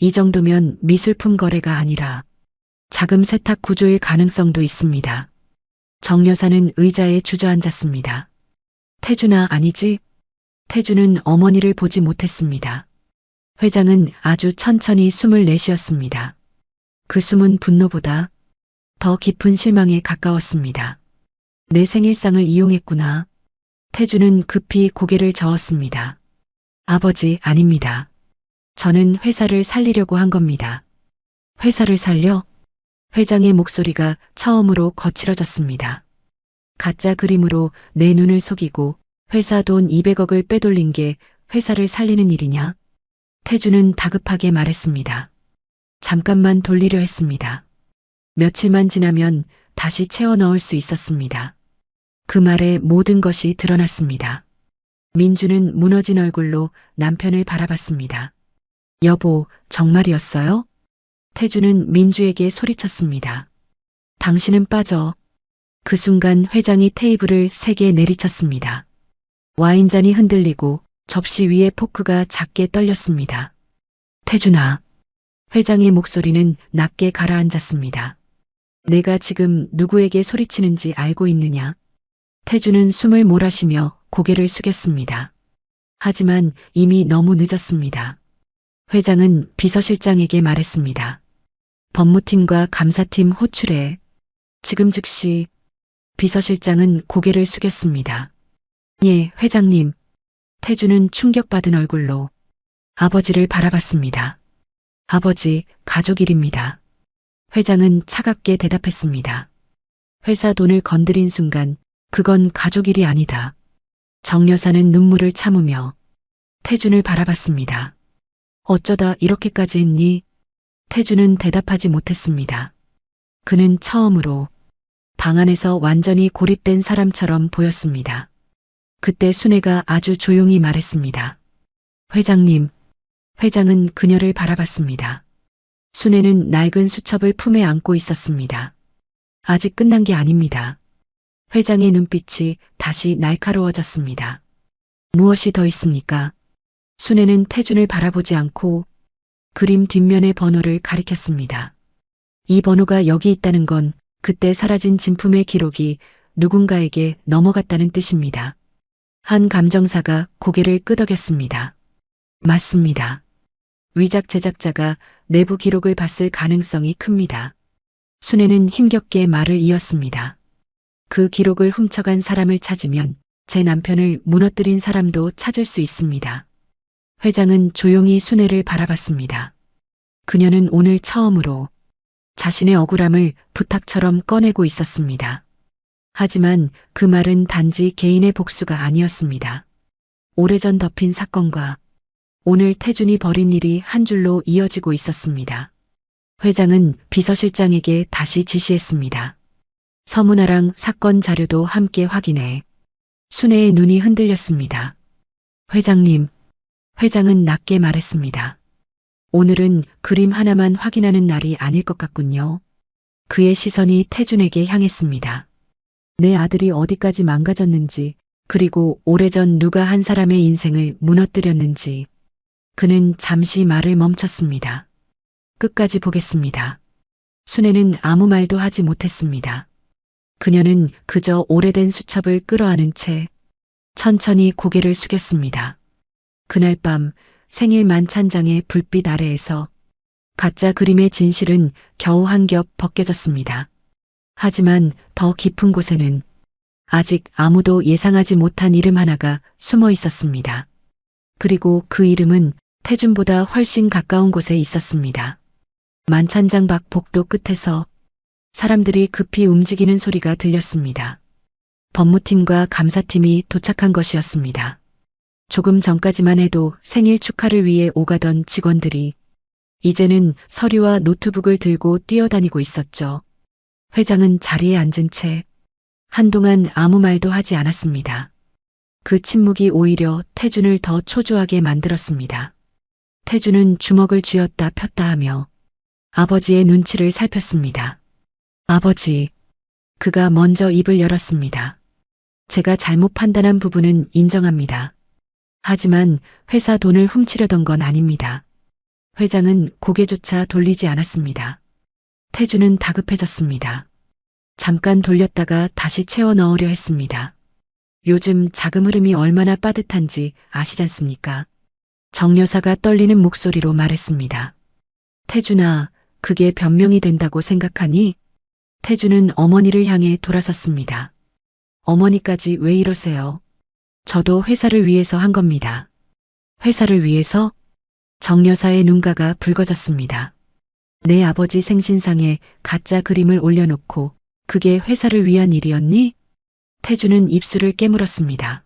S2: 이 정도면 미술품 거래가 아니라 자금 세탁 구조일 가능성도 있습니다. 정 여사는 의자에 주저앉았습니다. 태준아, 아니지? 태준은 어머니를 보지 못했습니다. 회장은 아주 천천히 숨을 내쉬었습니다. 그 숨은 분노보다 더 깊은 실망에 가까웠습니다. 내 생일상을 이용했구나. 태준은 급히 고개를 저었습니다. 아버지, 아닙니다. 저는 회사를 살리려고 한 겁니다. 회사를 살려? 회장의 목소리가 처음으로 거칠어졌습니다. 가짜 그림으로 내 눈을 속이고 회사 돈 200억을 빼돌린 게 회사를 살리는 일이냐? 태준은 다급하게 말했습니다. 잠깐만 돌리려 했습니다. 며칠만 지나면 다시 채워 넣을 수 있었습니다. 그 말에 모든 것이 드러났습니다. 민주는 무너진 얼굴로 남편을 바라봤습니다. 여보, 정말이었어요? 태준은 민주에게 소리쳤습니다. 당신은 빠져. 그 순간 회장이 테이블을 3개 내리쳤습니다. 와인잔이 흔들리고 접시 위에 포크가 작게 떨렸습니다. 태준아. 회장의 목소리는 낮게 가라앉았습니다. 내가 지금 누구에게 소리치는지 알고 있느냐? 태준은 숨을 몰아쉬며 고개를 숙였습니다. 하지만 이미 너무 늦었습니다. 회장은 비서실장에게 말했습니다. 법무팀과 감사팀 호출해. 지금 즉시. 비서실장은 고개를 숙였습니다. 예, 회장님. 태준은 충격받은 얼굴로 아버지를 바라봤습니다. 아버지, 가족 일입니다. 회장은 차갑게 대답했습니다. 회사 돈을 건드린 순간 그건 가족 일이 아니다. 정 여사는 눈물을 참으며 태준을 바라봤습니다. 어쩌다 이렇게까지 했니? 태준은 대답하지 못했습니다. 그는 처음으로 방 안에서 완전히 고립된 사람처럼 보였습니다. 그때 순애가 아주 조용히 말했습니다. 회장님. 회장은 그녀를 바라봤습니다. 순애는 낡은 수첩을 품에 안고 있었습니다. 아직 끝난 게 아닙니다. 회장의 눈빛이 다시 날카로워졌습니다. 무엇이 더 있습니까? 순애는 태준을 바라보지 않고 그림 뒷면의 번호를 가리켰습니다. 이 번호가 여기 있다는 건 그때 사라진 진품의 기록이 누군가에게 넘어갔다는 뜻입니다. 한 감정사가 고개를 끄덕였습니다. 맞습니다. 위작 제작자가 내부 기록을 봤을 가능성이 큽니다. 순애는 힘겹게 말을 이었습니다. 그 기록을 훔쳐간 사람을 찾으면 제 남편을 무너뜨린 사람도 찾을 수 있습니다. 회장은 조용히 순애를 바라봤습니다. 그녀는 오늘 처음으로 자신의 억울함을 부탁처럼 꺼내고 있었습니다. 하지만 그 말은 단지 개인의 복수가 아니었습니다. 오래전 덮인 사건과 오늘 태준이 벌인 일이 한 줄로 이어지고 있었습니다. 회장은 비서실장에게 다시 지시했습니다. 서문화랑 사건 자료도 함께 확인해. 순애의 눈이 흔들렸습니다. 회장님, 회장은 낮게 말했습니다. 오늘은 그림 하나만 확인하는 날이 아닐 것 같군요. 그의 시선이 태준에게 향했습니다. 내 아들이 어디까지 망가졌는지, 그리고 오래전 누가 한 사람의 인생을 무너뜨렸는지. 그는 잠시 말을 멈췄습니다. 끝까지 보겠습니다. 순애는 아무 말도 하지 못했습니다. 그녀는 그저 오래된 수첩을 끌어안은 채 천천히 고개를 숙였습니다. 그날 밤 생일 만찬장의 불빛 아래에서 가짜 그림의 진실은 겨우 한 겹 벗겨졌습니다. 하지만 더 깊은 곳에는 아직 아무도 예상하지 못한 이름 하나가 숨어 있었습니다. 그리고 그 이름은 태준보다 훨씬 가까운 곳에 있었습니다. 만찬장 밖 복도 끝에서 사람들이 급히 움직이는 소리가 들렸습니다. 법무팀과 감사팀이 도착한 것이었습니다. 조금 전까지만 해도 생일 축하를 위해 오가던 직원들이 이제는 서류와 노트북을 들고 뛰어다니고 있었죠. 회장은 자리에 앉은 채 한동안 아무 말도 하지 않았습니다. 그 침묵이 오히려 태준을 더 초조하게 만들었습니다. 태준은 주먹을 쥐었다 폈다 하며 아버지의 눈치를 살폈습니다. 아버지, 그가 먼저 입을 열었습니다. 제가 잘못 판단한 부분은 인정합니다. 하지만 회사 돈을 훔치려던 건 아닙니다. 회장은 고개조차 돌리지 않았습니다. 태준은 다급해졌습니다. 잠깐 돌렸다가 다시 채워 넣으려 했습니다. 요즘 자금 흐름이 얼마나 빠듯한지 아시지 않습니까? 정 여사가 떨리는 목소리로 말했습니다. 태준아, 그게 변명이 된다고 생각하니? 태준은 어머니를 향해 돌아섰습니다. 어머니까지 왜 이러세요? 저도 회사를 위해서 한 겁니다. 회사를 위해서? 정 여사의 눈가가 붉어졌습니다. 내 아버지 생신상에 가짜 그림을 올려놓고 그게 회사를 위한 일이었니? 태준은 입술을 깨물었습니다.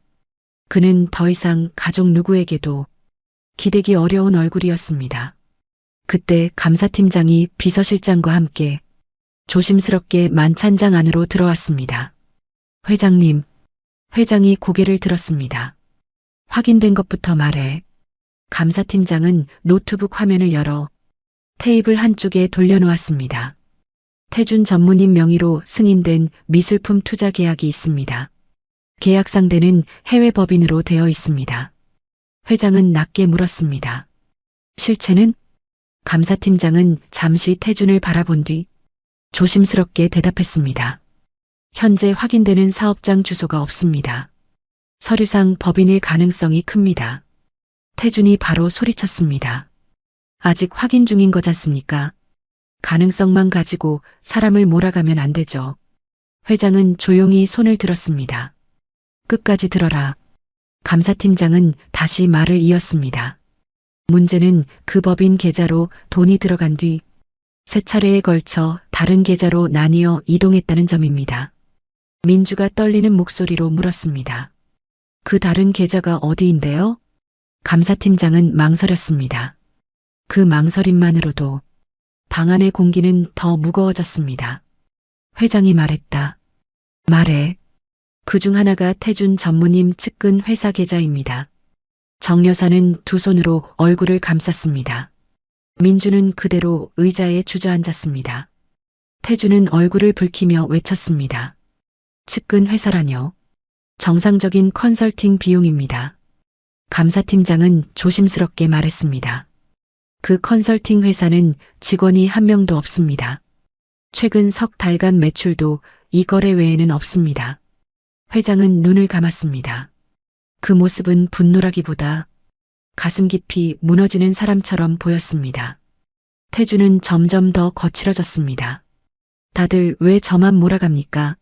S2: 그는 더 이상 가족 누구에게도 기대기 어려운 얼굴이었습니다. 그때 감사팀장이 비서실장과 함께 조심스럽게 만찬장 안으로 들어왔습니다. 회장님, 회장이 고개를 들었습니다. 확인된 것부터 말해. 감사팀장은 노트북 화면을 열어 테이블 한쪽에 돌려놓았습니다. 태준 전무님 명의로 승인된 미술품 투자 계약이 있습니다. 계약 상대는 해외 법인으로 되어 있습니다. 회장은 낮게 물었습니다. 실체는? 감사팀장은 잠시 태준을 바라본 뒤 조심스럽게 대답했습니다. 현재 확인되는 사업장 주소가 없습니다. 서류상 법인일 가능성이 큽니다. 태준이 바로 소리쳤습니다. 아직 확인 중인 거잖습니까? 가능성만 가지고 사람을 몰아가면 안 되죠. 회장은 조용히 손을 들었습니다. 끝까지 들어라. 감사팀장은 다시 말을 이었습니다. 문제는 그 법인 계좌로 돈이 들어간 뒤 세 차례에 걸쳐 다른 계좌로 나뉘어 이동했다는 점입니다. 민주가 떨리는 목소리로 물었습니다. 그 다른 계좌가 어디인데요? 감사팀장은 망설였습니다. 그 망설임만으로도 방 안의 공기는 더 무거워졌습니다. 회장이 말했다. 말해. 그중 하나가 태준 전무님 측근 회사 계좌입니다. 정 여사는 두 손으로 얼굴을 감쌌습니다. 민주는 그대로 의자에 주저앉았습니다. 태준은 얼굴을 붉히며 외쳤습니다. 측근 회사라뇨. 정상적인 컨설팅 비용입니다. 감사팀장은 조심스럽게 말했습니다. 그 컨설팅 회사는 직원이 한 명도 없습니다. 최근 석 달간 매출도 이 거래 외에는 없습니다. 회장은 눈을 감았습니다. 그 모습은 분노라기보다 가슴 깊이 무너지는 사람처럼 보였습니다. 태준은 점점 더 거칠어졌습니다. 다들 왜 저만 몰아갑니까?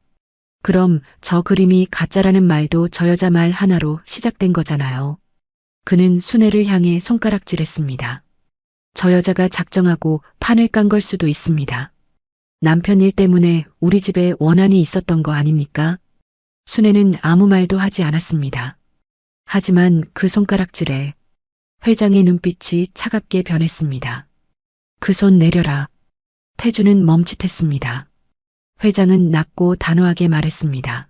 S2: 그럼 저 그림이 가짜라는 말도 저 여자 말 하나로 시작된 거잖아요. 그는 순애를 향해 손가락질했습니다. 저 여자가 작정하고 판을 깐 걸 수도 있습니다. 남편 일 때문에 우리 집에 원한이 있었던 거 아닙니까? 순애는 아무 말도 하지 않았습니다. 하지만 그 손가락질에 회장의 눈빛이 차갑게 변했습니다. 그 손 내려라. 태주는 멈칫했습니다. 회장은 낮고 단호하게 말했습니다.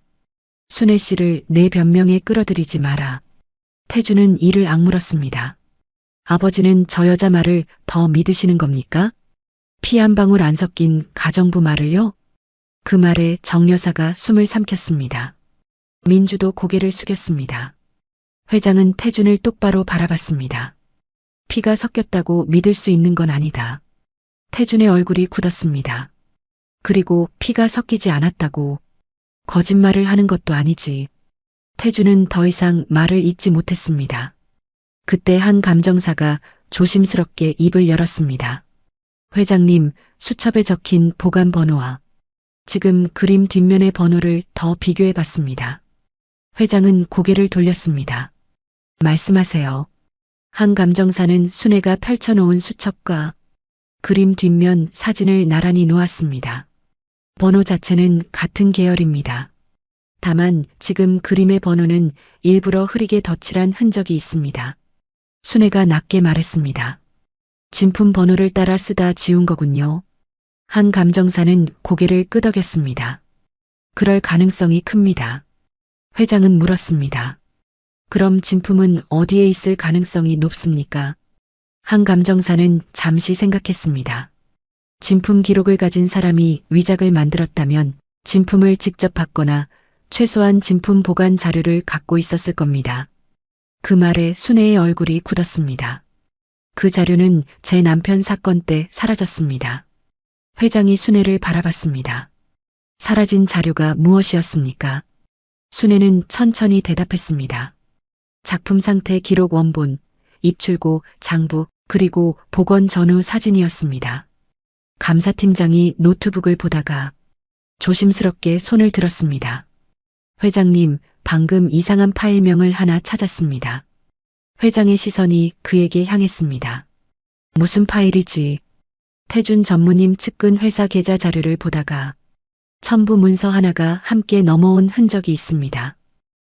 S2: 순애 씨를 내 변명에 끌어들이지 마라. 태주는 이를 악물었습니다. 아버지는 저 여자 말을 더 믿으시는 겁니까? 피 한 방울 안 섞인 가정부 말을요? 그 말에 정 여사가 숨을 삼켰습니다. 민주도 고개를 숙였습니다. 회장은 태준을 똑바로 바라봤습니다. 피가 섞였다고 믿을 수 있는 건 아니다. 태준의 얼굴이 굳었습니다. 그리고 피가 섞이지 않았다고 거짓말을 하는 것도 아니지. 태준은 더 이상 말을 잇지 못했습니다. 그때 한 감정사가 조심스럽게 입을 열었습니다. 회장님, 수첩에 적힌 보관 번호와 지금 그림 뒷면의 번호를 더 비교해 봤습니다. 회장은 고개를 돌렸습니다. 말씀하세요. 한 감정사는 순애가 펼쳐놓은 수첩과 그림 뒷면 사진을 나란히 놓았습니다. 번호 자체는 같은 계열입니다. 다만 지금 그림의 번호는 일부러 흐리게 덧칠한 흔적이 있습니다. 순애가 낮게 말했습니다. 진품 번호를 따라 쓰다 지운 거군요. 한 감정사는 고개를 끄덕였습니다. 그럴 가능성이 큽니다. 회장은 물었습니다. 그럼 진품은 어디에 있을 가능성이 높습니까? 한 감정사는 잠시 생각했습니다. 진품 기록을 가진 사람이 위작을 만들었다면 진품을 직접 받거나 최소한 진품 보관 자료를 갖고 있었을 겁니다. 그 말에 순애의 얼굴이 굳었습니다. 그 자료는 제 남편 사건 때 사라졌습니다. 회장이 순애를 바라봤습니다. 사라진 자료가 무엇이었습니까? 순애는 천천히 대답했습니다. 작품 상태 기록 원본, 입출고, 장부, 그리고 복원 전후 사진이었습니다. 감사팀장이 노트북을 보다가 조심스럽게 손을 들었습니다. 회장님, 방금 이상한 파일명을 하나 찾았습니다. 회장의 시선이 그에게 향했습니다. 무슨 파일이지? 태준 전무님 측근 회사 계좌 자료를 보다가 첨부 문서 하나가 함께 넘어온 흔적이 있습니다.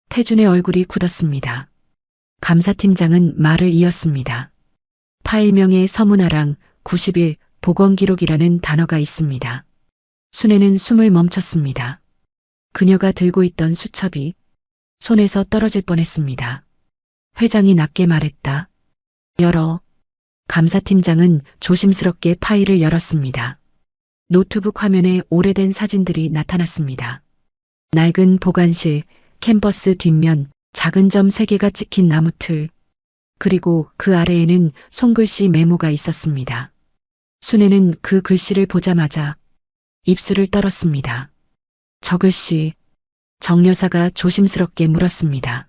S2: 태준의 얼굴이 굳었습니다. 감사팀장은 말을 이었습니다. 파일명에 서문화랑 91 복원기록이라는 단어가 있습니다. 순애는 숨을 멈췄습니다. 그녀가 들고 있던 수첩이 손에서 떨어질 뻔했습니다. 회장이 낮게 말했다. 열어. 감사팀장은 조심스럽게 파일을 열었습니다. 노트북 화면에 오래된 사진들이 나타났습니다. 낡은 보관실, 캔버스 뒷면, 작은 점 3개가 찍힌 나무틀, 그리고 그 아래에는 손글씨 메모가 있었습니다. 순애는 그 글씨를 보자마자 입술을 떨었습니다. 저 글씨, 정 여사가 조심스럽게 물었습니다.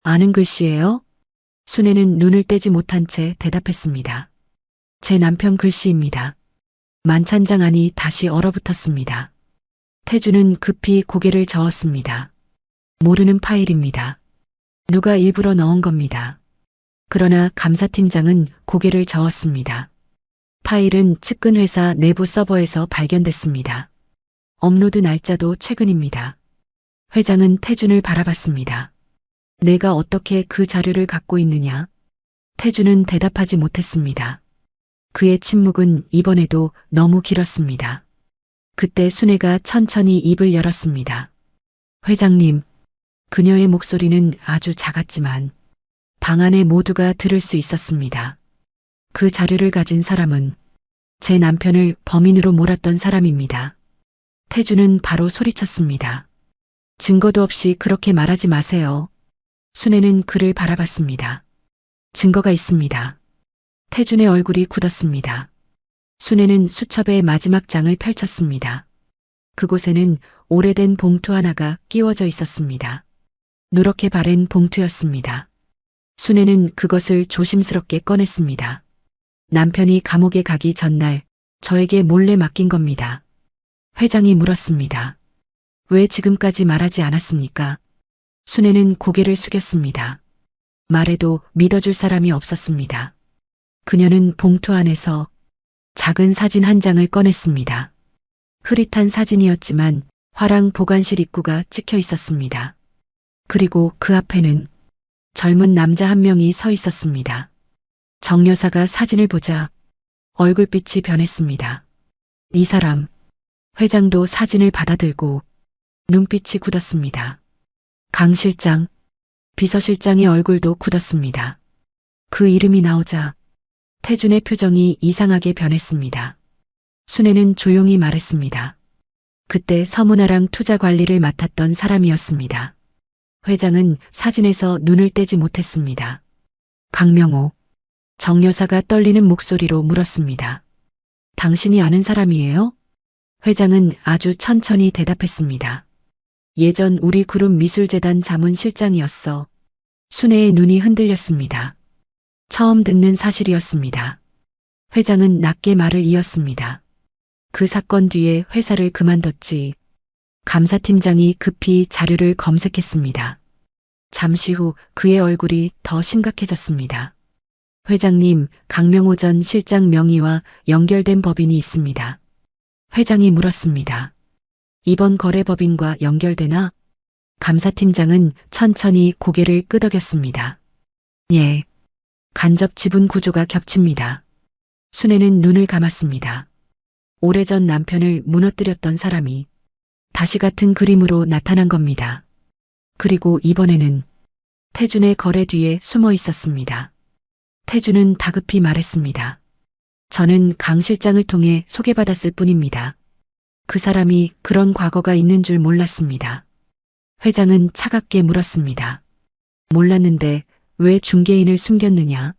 S2: 아는 글씨예요? 순애는 눈을 떼지 못한 채 대답했습니다. 제 남편 글씨입니다. 만찬장 안이 다시 얼어붙었습니다. 태주는 급히 고개를 저었습니다. 모르는 파일입니다. 누가 일부러 넣은 겁니다. 그러나 감사팀장은 고개를 저었습니다. 파일은 측근 회사 내부 서버에서 발견됐습니다. 업로드 날짜도 최근입니다. 회장은 태준을 바라봤습니다. 내가 어떻게 그 자료를 갖고 있느냐? 태준은 대답하지 못했습니다. 그의 침묵은 이번에도 너무 길었습니다. 그때 순애가 천천히 입을 열었습니다. 회장님, 그녀의 목소리는 아주 작았지만 방 안에 모두가 들을 수 있었습니다. 그 자료를 가진 사람은 제 남편을 범인으로 몰았던 사람입니다. 태준은 바로 소리쳤습니다. 증거도 없이 그렇게 말하지 마세요. 순애는 그를 바라봤습니다. 증거가 있습니다. 태준의 얼굴이 굳었습니다. 순애는 수첩의 마지막 장을 펼쳤습니다. 그곳에는 오래된 봉투 하나가 끼워져 있었습니다. 누렇게 바랜 봉투였습니다. 순애는 그것을 조심스럽게 꺼냈습니다. 남편이 감옥에 가기 전날 저에게 몰래 맡긴 겁니다. 회장이 물었습니다. 왜 지금까지 말하지 않았습니까? 순애는 고개를 숙였습니다. 말해도 믿어줄 사람이 없었습니다. 그녀는 봉투 안에서 작은 사진 한 장을 꺼냈습니다. 흐릿한 사진이었지만 화랑 보관실 입구가 찍혀 있었습니다. 그리고 그 앞에는 젊은 남자 한 명이 서 있었습니다. 정 여사가 사진을 보자 얼굴빛이 변했습니다. 이 사람, 회장도 사진을 받아들고 눈빛이 굳었습니다. 강 실장, 비서실장의 얼굴도 굳었습니다. 그 이름이 나오자 태준의 표정이 이상하게 변했습니다. 순애는 조용히 말했습니다. 그때 서문화랑 투자 관리를 맡았던 사람이었습니다. 회장은 사진에서 눈을 떼지 못했습니다. 강명호, 정 여사가 떨리는 목소리로 물었습니다. 당신이 아는 사람이에요? 회장은 아주 천천히 대답했습니다. 예전 우리 그룹 미술재단 자문실장이었어. 순애의 눈이 흔들렸습니다. 처음 듣는 사실이었습니다. 회장은 낮게 말을 이었습니다. 그 사건 뒤에 회사를 그만뒀지. 감사팀장이 급히 자료를 검색했습니다. 잠시 후 그의 얼굴이 더 심각해졌습니다. 회장님, 강명호 전 실장 명의와 연결된 법인이 있습니다. 회장이 물었습니다. 이번 거래법인과 연결되나? 감사팀장은 천천히 고개를 끄덕였습니다. 예. 간접 지분 구조가 겹칩니다. 순애는 눈을 감았습니다. 오래전 남편을 무너뜨렸던 사람이 다시 같은 그림으로 나타난 겁니다. 그리고 이번에는 태준의 거래 뒤에 숨어 있었습니다. 태준은 다급히 말했습니다. 저는 강 실장을 통해 소개받았을 뿐입니다. 그 사람이 그런 과거가 있는 줄 몰랐습니다. 회장은 차갑게 물었습니다. 몰랐는데 왜 중개인을 숨겼느냐?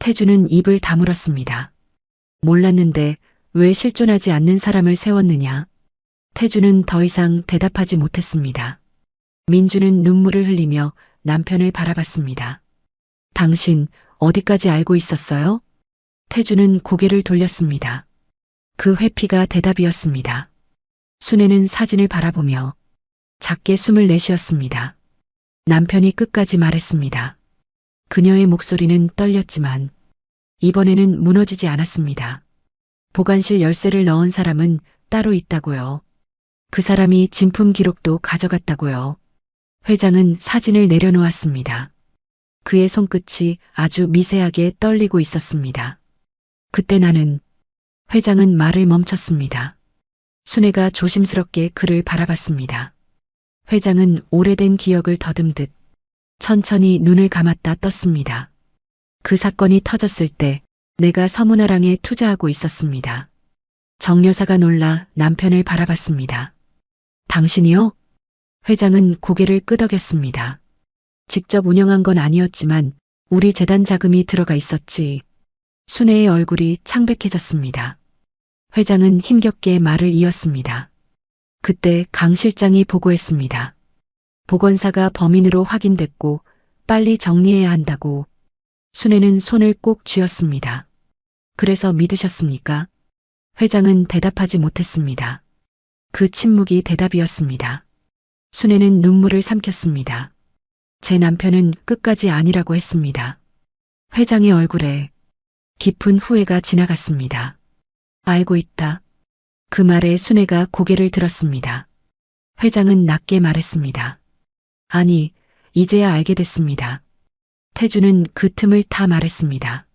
S2: 태준은 입을 다물었습니다. 몰랐는데 왜 실존하지 않는 사람을 세웠느냐? 태준은 더 이상 대답하지 못했습니다. 민주는 눈물을 흘리며 남편을 바라봤습니다. 당신 어디까지 알고 있었어요? 태준은 고개를 돌렸습니다. 그 회피가 대답이었습니다. 순애는 사진을 바라보며 작게 숨을 내쉬었습니다. 남편이 끝까지 말했습니다. 그녀의 목소리는 떨렸지만 이번에는 무너지지 않았습니다. 보관실 열쇠를 넣은 사람은 따로 있다고요. 그 사람이 진품 기록도 가져갔다고요. 회장은 사진을 내려놓았습니다. 그의 손끝이 아주 미세하게 떨리고 있었습니다. 그때 나는 회장은 말을 멈췄습니다. 순애가 조심스럽게 그를 바라봤습니다. 회장은 오래된 기억을 더듬듯 천천히 눈을 감았다 떴습니다. 그 사건이 터졌을 때 내가 서문화랑에 투자하고 있었습니다. 정 여사가 놀라 남편을 바라봤습니다. 당신이요? 회장은 고개를 끄덕였습니다. 직접 운영한 건 아니었지만 우리 재단 자금이 들어가 있었지. 순애의 얼굴이 창백해졌습니다. 회장은 힘겹게 말을 이었습니다. 그때 강 실장이 보고했습니다. 보건사가 범인으로 확인됐고 빨리 정리해야 한다고. 순애는 손을 꼭 쥐었습니다. 그래서 믿으셨습니까? 회장은 대답하지 못했습니다. 그 침묵이 대답이었습니다. 순애는 눈물을 삼켰습니다. 제 남편은 끝까지 아니라고 했습니다. 회장의 얼굴에 깊은 후회가 지나갔습니다. 알고 있다. 그 말에 순애가 고개를 들었습니다. 회장은 낮게 말했습니다. 아니, 이제야 알게 됐습니다. 태준은 그 틈을 타 말했습니다.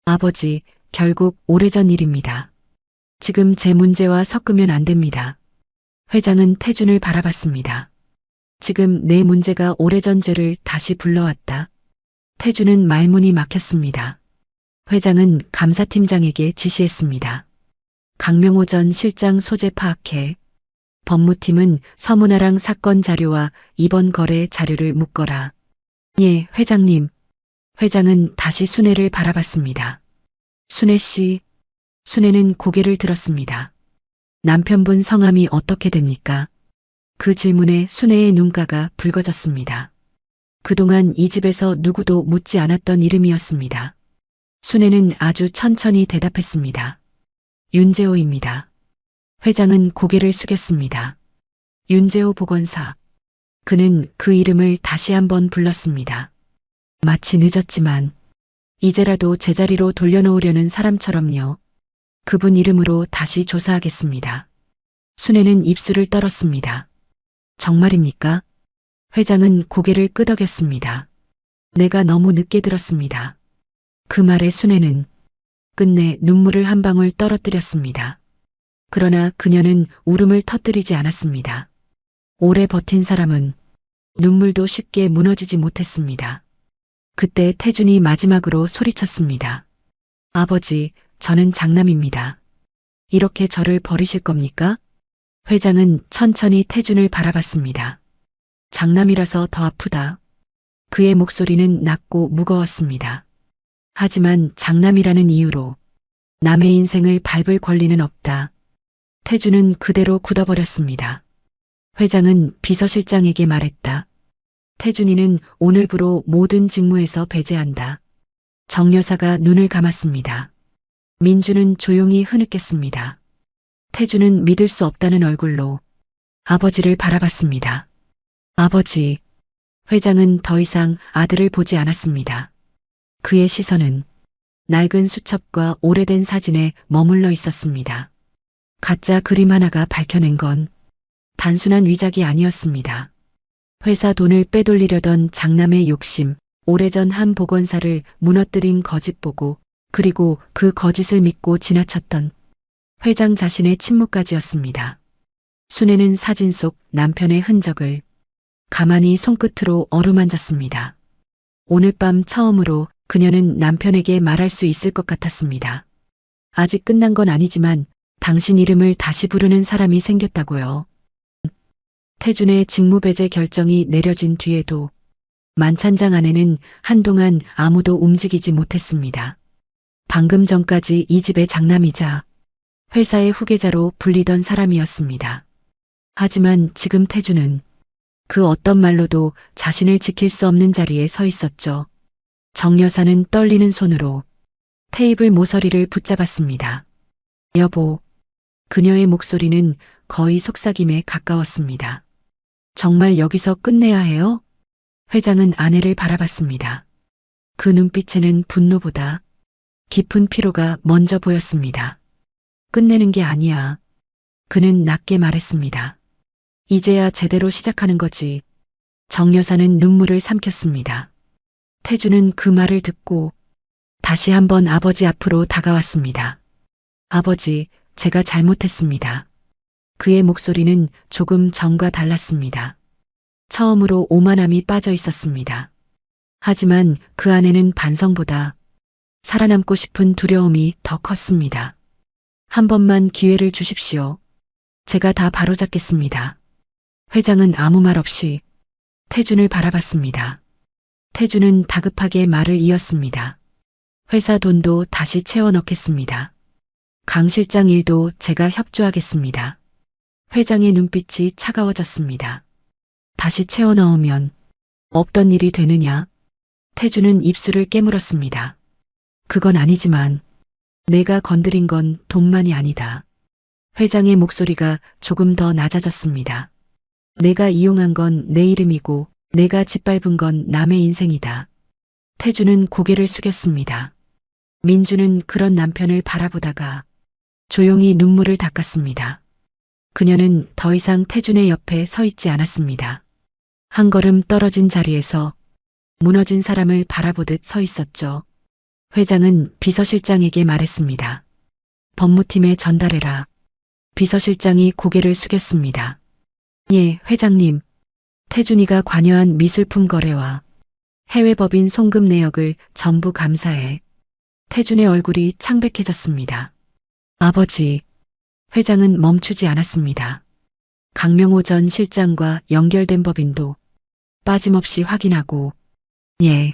S2: 아버지, 결국 오래전 일입니다. 지금 제 문제와 섞으면 안 됩니다. 회장은 태준을 바라봤습니다. 지금 내 문제가 오래전 죄를 다시 불러왔다. 태준은 말문이 막혔습니다. 회장은 감사팀장에게 지시했습니다. 강명호 전 실장 소재 파악해. 법무팀은 서문화랑 사건 자료와 이번 거래 자료를 묶어라. 예, 회장님. 회장은 다시 순애를 바라봤습니다. 순애 씨. 순애는 고개를 들었습니다. 남편분 성함이 어떻게 됩니까? 그 질문에 순애의 눈가가 붉어졌습니다. 그동안 이 집에서 누구도 묻지 않았던 이름이었습니다. 순애는 아주 천천히 대답했습니다. 윤재호입니다. 회장은 고개를 숙였습니다. 윤재호 보건사. 그는 그 이름을 다시 한번 불렀습니다. 마치 늦었지만 이제라도 제자리로 돌려놓으려는 사람처럼요. 그분 이름으로 다시 조사하겠습니다. 순애는 입술을 떨었습니다. 정말입니까? 회장은 고개를 끄덕였습니다. 내가 너무 늦게 들었습니다. 그 말에 순애는 끝내 눈물을 한 방울 떨어뜨렸습니다. 그러나 그녀는 울음을 터뜨리지 않았습니다. 오래 버틴 사람은 눈물도 쉽게 무너지지 못했습니다. 그때 태준이 마지막으로 소리쳤습니다. 아버지, 저는 장남입니다. 이렇게 저를 버리실 겁니까? 회장은 천천히 태준을 바라봤습니다. 장남이라서 더 아프다. 그의 목소리는 낮고 무거웠습니다. 하지만 장남이라는 이유로 남의 인생을 밟을 권리는 없다. 태준은 그대로 굳어버렸습니다. 회장은 비서실장에게 말했다. 태준이는 오늘부로 모든 직무에서 배제한다. 정 여사가 눈을 감았습니다. 민주는 조용히 흐느꼈습니다. 태준은 믿을 수 없다는 얼굴로 아버지를 바라봤습니다. 아버지, 회장은 더 이상 아들을 보지 않았습니다. 그의 시선은 낡은 수첩과 오래된 사진에 머물러 있었습니다. 가짜 그림 하나가 밝혀낸 건 단순한 위작이 아니었습니다. 회사 돈을 빼돌리려던 장남의 욕심, 오래전 한 보건사를 무너뜨린 거짓 보고, 그리고 그 거짓을 믿고 지나쳤던 회장 자신의 침묵까지였습니다. 순애는 사진 속 남편의 흔적을 가만히 손끝으로 어루만졌습니다. 오늘 밤 처음으로 그녀는 남편에게 말할 수 있을 것 같았습니다. 아직 끝난 건 아니지만 당신 이름을 다시 부르는 사람이 생겼다고요. 태준의 직무배제 결정이 내려진 뒤에도 만찬장 안에는 한동안 아무도 움직이지 못했습니다. 방금 전까지 이 집의 장남이자 회사의 후계자로 불리던 사람이었습니다. 하지만 지금 태준은 그 어떤 말로도 자신을 지킬 수 없는 자리에 서 있었죠. 정 여사는 떨리는 손으로 테이블 모서리를 붙잡았습니다. 여보, 그녀의 목소리는 거의 속삭임에 가까웠습니다. 정말 여기서 끝내야 해요? 회장은 아내를 바라봤습니다. 그 눈빛에는 분노보다 깊은 피로가 먼저 보였습니다. 끝내는 게 아니야. 그는 낮게 말했습니다. 이제야 제대로 시작하는 거지. 정 여사는 눈물을 삼켰습니다. 태준은 그 말을 듣고 다시 한번 아버지 앞으로 다가왔습니다. 아버지, 제가 잘못했습니다. 그의 목소리는 조금 전과 달랐습니다. 처음으로 오만함이 빠져 있었습니다. 하지만 그 안에는 반성보다 살아남고 싶은 두려움이 더 컸습니다. 한 번만 기회를 주십시오. 제가 다 바로잡겠습니다. 회장은 아무 말 없이 태준을 바라봤습니다. 태준은 다급하게 말을 이었습니다. 회사 돈도 다시 채워 넣겠습니다. 강 실장 일도 제가 협조하겠습니다. 회장의 눈빛이 차가워졌습니다. 다시 채워 넣으면 없던 일이 되느냐? 태준은 입술을 깨물었습니다. 그건 아니지만 내가 건드린 건 돈만이 아니다. 회장의 목소리가 조금 더 낮아졌습니다. 내가 이용한 건 내 이름이고 내가 짓밟은 건 남의 인생이다. 태준은 고개를 숙였습니다. 민주는 그런 남편을 바라보다가 조용히 눈물을 닦았습니다. 그녀는 더 이상 태준의 옆에 서 있지 않았습니다. 한 걸음 떨어진 자리에서 무너진 사람을 바라보듯 서 있었죠. 회장은 비서실장에게 말했습니다. 법무팀에 전달해라. 비서실장이 고개를 숙였습니다. 예, 회장님. 태준이가 관여한 미술품 거래와 해외법인 송금 내역을 전부 감사해. 태준의 얼굴이 창백해졌습니다. 아버지. 회장은 멈추지 않았습니다. 강명호 전 실장과 연결된 법인도 빠짐없이 확인하고, 예.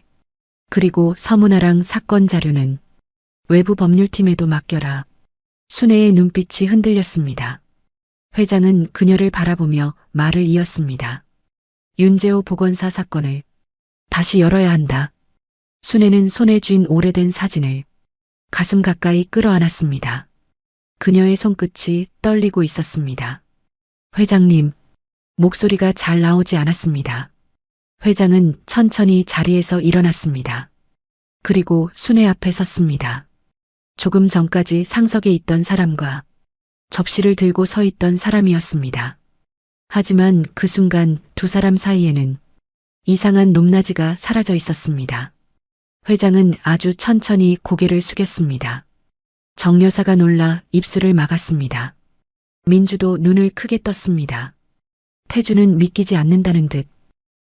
S2: 그리고 서문화랑 사건 자료는 외부 법률팀에도 맡겨라. 순애의 눈빛이 흔들렸습니다. 회장은 그녀를 바라보며 말을 이었습니다. 윤재호 보건사 사건을 다시 열어야 한다. 순애는 손에 쥔 오래된 사진을 가슴 가까이 끌어안았습니다. 그녀의 손끝이 떨리고 있었습니다. 회장님, 목소리가 잘 나오지 않았습니다. 회장은 천천히 자리에서 일어났습니다. 그리고 순애 앞에 섰습니다. 조금 전까지 상석에 있던 사람과 접시를 들고 서 있던 사람이었습니다. 하지만 그 순간 두 사람 사이에는 이상한 높낮이가 사라져 있었습니다. 회장은 아주 천천히 고개를 숙였습니다. 정 여사가 놀라 입술을 막았습니다. 민주도 눈을 크게 떴습니다. 태주는 믿기지 않는다는 듯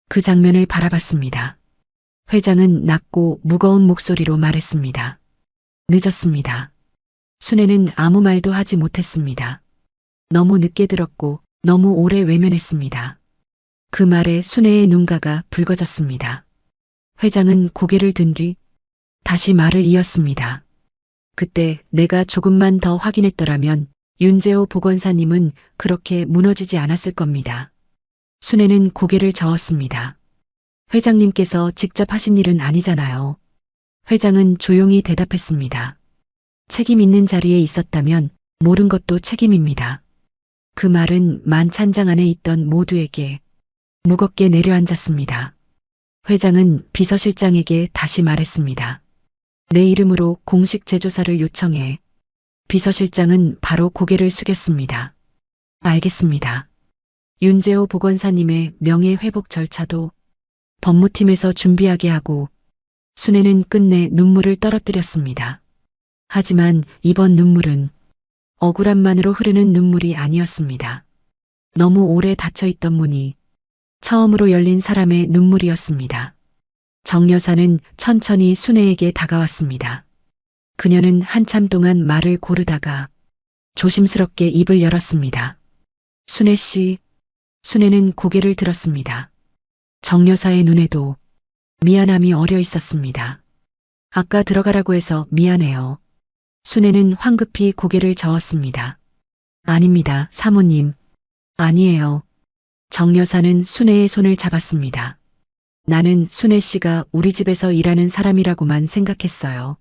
S2: 그 장면을 바라봤습니다. 회장은 낮고 무거운 목소리로 말했습니다. 늦었습니다. 순애는 아무 말도 하지 못했습니다. 너무 늦게 들었고 너무 오래 외면했습니다. 그 말에 순애의 눈가가 붉어졌습니다. 회장은 고개를 든 뒤 다시 말을 이었습니다. 그때 내가 조금만 더 확인했더라면 윤재호 보건사님은 그렇게 무너지지 않았을 겁니다. 순애는 고개를 저었습니다. 회장님께서 직접 하신 일은 아니잖아요. 회장은 조용히 대답했습니다. 책임 있는 자리에 있었다면 모른 것도 책임입니다. 그 말은 만찬장 안에 있던 모두에게 무겁게 내려앉았습니다. 회장은 비서실장에게 다시 말했습니다. 내 이름으로 공식 재조사를 요청해. 비서실장은 바로 고개를 숙였습니다. 알겠습니다. 윤재호 보건사님의 명예회복 절차도 법무팀에서 준비하게 하고 순애는 끝내 눈물을 떨어뜨렸습니다. 하지만 이번 눈물은 억울함만으로 흐르는 눈물이 아니었습니다. 너무 오래 닫혀있던 문이 처음으로 열린 사람의 눈물이었습니다. 정 여사는 천천히 순애에게 다가왔습니다. 그녀는 한참 동안 말을 고르다가 조심스럽게 입을 열었습니다. 순애 씨. 순애는 고개를 들었습니다. 정 여사의 눈에도 미안함이 어려 있었습니다. 아까 들어가라고 해서 미안해요. 순애는 황급히 고개를 저었습니다. 아닙니다, 사모님. 아니에요. 정 여사는 순애의 손을 잡았습니다. 나는 순애 씨가 우리 집에서 일하는 사람이라고만 생각했어요.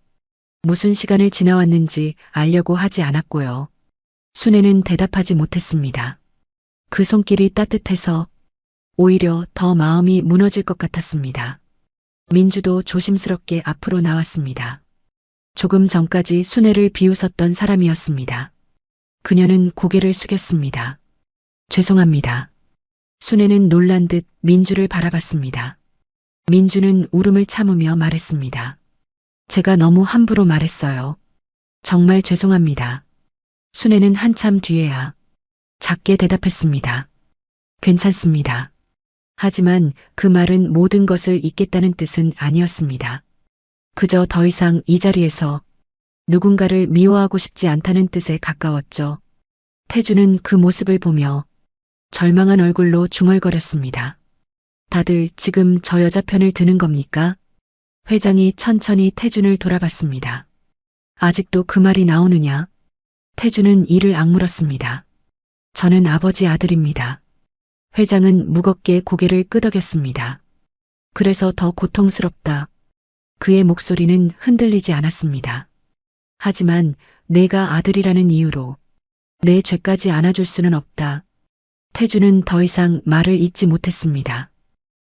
S2: 무슨 시간을 지나왔는지 알려고 하지 않았고요. 순애는 대답하지 못했습니다. 그 손길이 따뜻해서 오히려 더 마음이 무너질 것 같았습니다. 민주도 조심스럽게 앞으로 나왔습니다. 조금 전까지 순애를 비웃었던 사람이었습니다. 그녀는 고개를 숙였습니다. 죄송합니다. 순애는 놀란 듯 민주를 바라봤습니다. 민주는 울음을 참으며 말했습니다. 제가 너무 함부로 말했어요. 정말 죄송합니다. 순애는 한참 뒤에야 작게 대답했습니다. 괜찮습니다. 하지만 그 말은 모든 것을 잊겠다는 뜻은 아니었습니다. 그저 더 이상 이 자리에서 누군가를 미워하고 싶지 않다는 뜻에 가까웠죠. 태주는 그 모습을 보며 절망한 얼굴로 중얼거렸습니다. 다들 지금 저 여자 편을 드는 겁니까? 회장이 천천히 태준을 돌아봤습니다. 아직도 그 말이 나오느냐? 태준은 이를 악물었습니다. 저는 아버지 아들입니다. 회장은 무겁게 고개를 끄덕였습니다. 그래서 더 고통스럽다. 그의 목소리는 흔들리지 않았습니다. 하지만 내가 아들이라는 이유로 내 죄까지 안아줄 수는 없다. 태주는 더 이상 말을 잇지 못했습니다.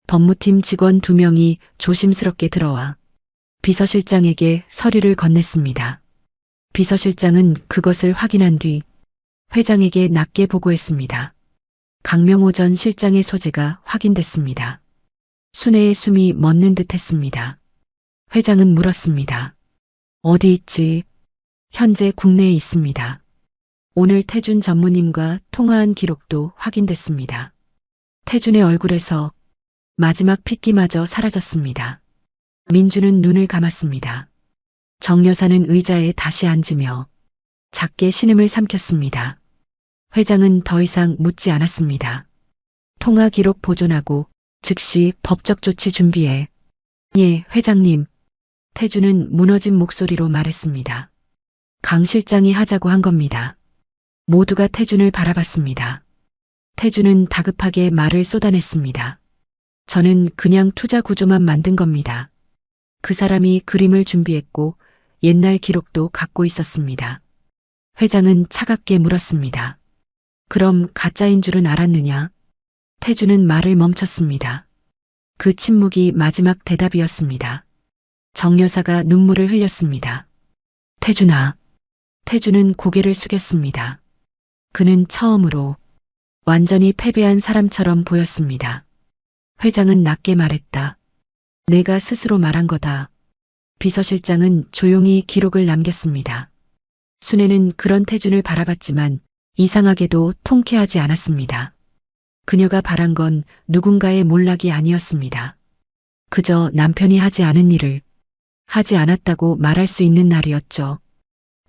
S2: 법무팀 직원 2명이 조심스럽게 들어와 비서실장에게 서류를 건넸습니다. 비서실장은 그것을 확인한 뒤 회장에게 낮게 보고했습니다. 강명호 전 실장의 소재가 확인됐습니다. 순애의 숨이 멎는 듯 했습니다. 회장은 물었습니다. 어디 있지? 현재 국내에 있습니다. 오늘 태준 전무님과 통화한 기록도 확인됐습니다. 태준의 얼굴에서 마지막 핏기마저 사라졌습니다. 민주는 눈을 감았습니다. 정 여사는 의자에 다시 앉으며 작게 신음을 삼켰습니다. 회장은 더 이상 묻지 않았습니다. 통화 기록 보존하고 즉시 법적 조치 준비해. 예, 회장님. 태주는 무너진 목소리로 말했습니다. 강 실장이 하자고 한 겁니다. 모두가 태준을 바라봤습니다. 태준은 다급하게 말을 쏟아냈습니다. 저는 그냥 투자 구조만 만든 겁니다. 그 사람이 그림을 준비했고 옛날 기록도 갖고 있었습니다. 회장은 차갑게 물었습니다. 그럼 가짜인 줄은 알았느냐? 태주는 말을 멈췄습니다. 그 침묵이 마지막 대답이었습니다. 정 여사가 눈물을 흘렸습니다. 태준아. 태준은 고개를 숙였습니다. 그는 처음으로 완전히 패배한 사람처럼 보였습니다. 회장은 낮게 말했다. 내가 스스로 말한 거다. 비서실장은 조용히 기록을 남겼습니다. 순애는 그런 태준을 바라봤지만 이상하게도 통쾌하지 않았습니다. 그녀가 바란 건 누군가의 몰락이 아니었습니다. 그저 남편이 하지 않은 일을 하지 않았다고 말할 수 있는 날이었죠.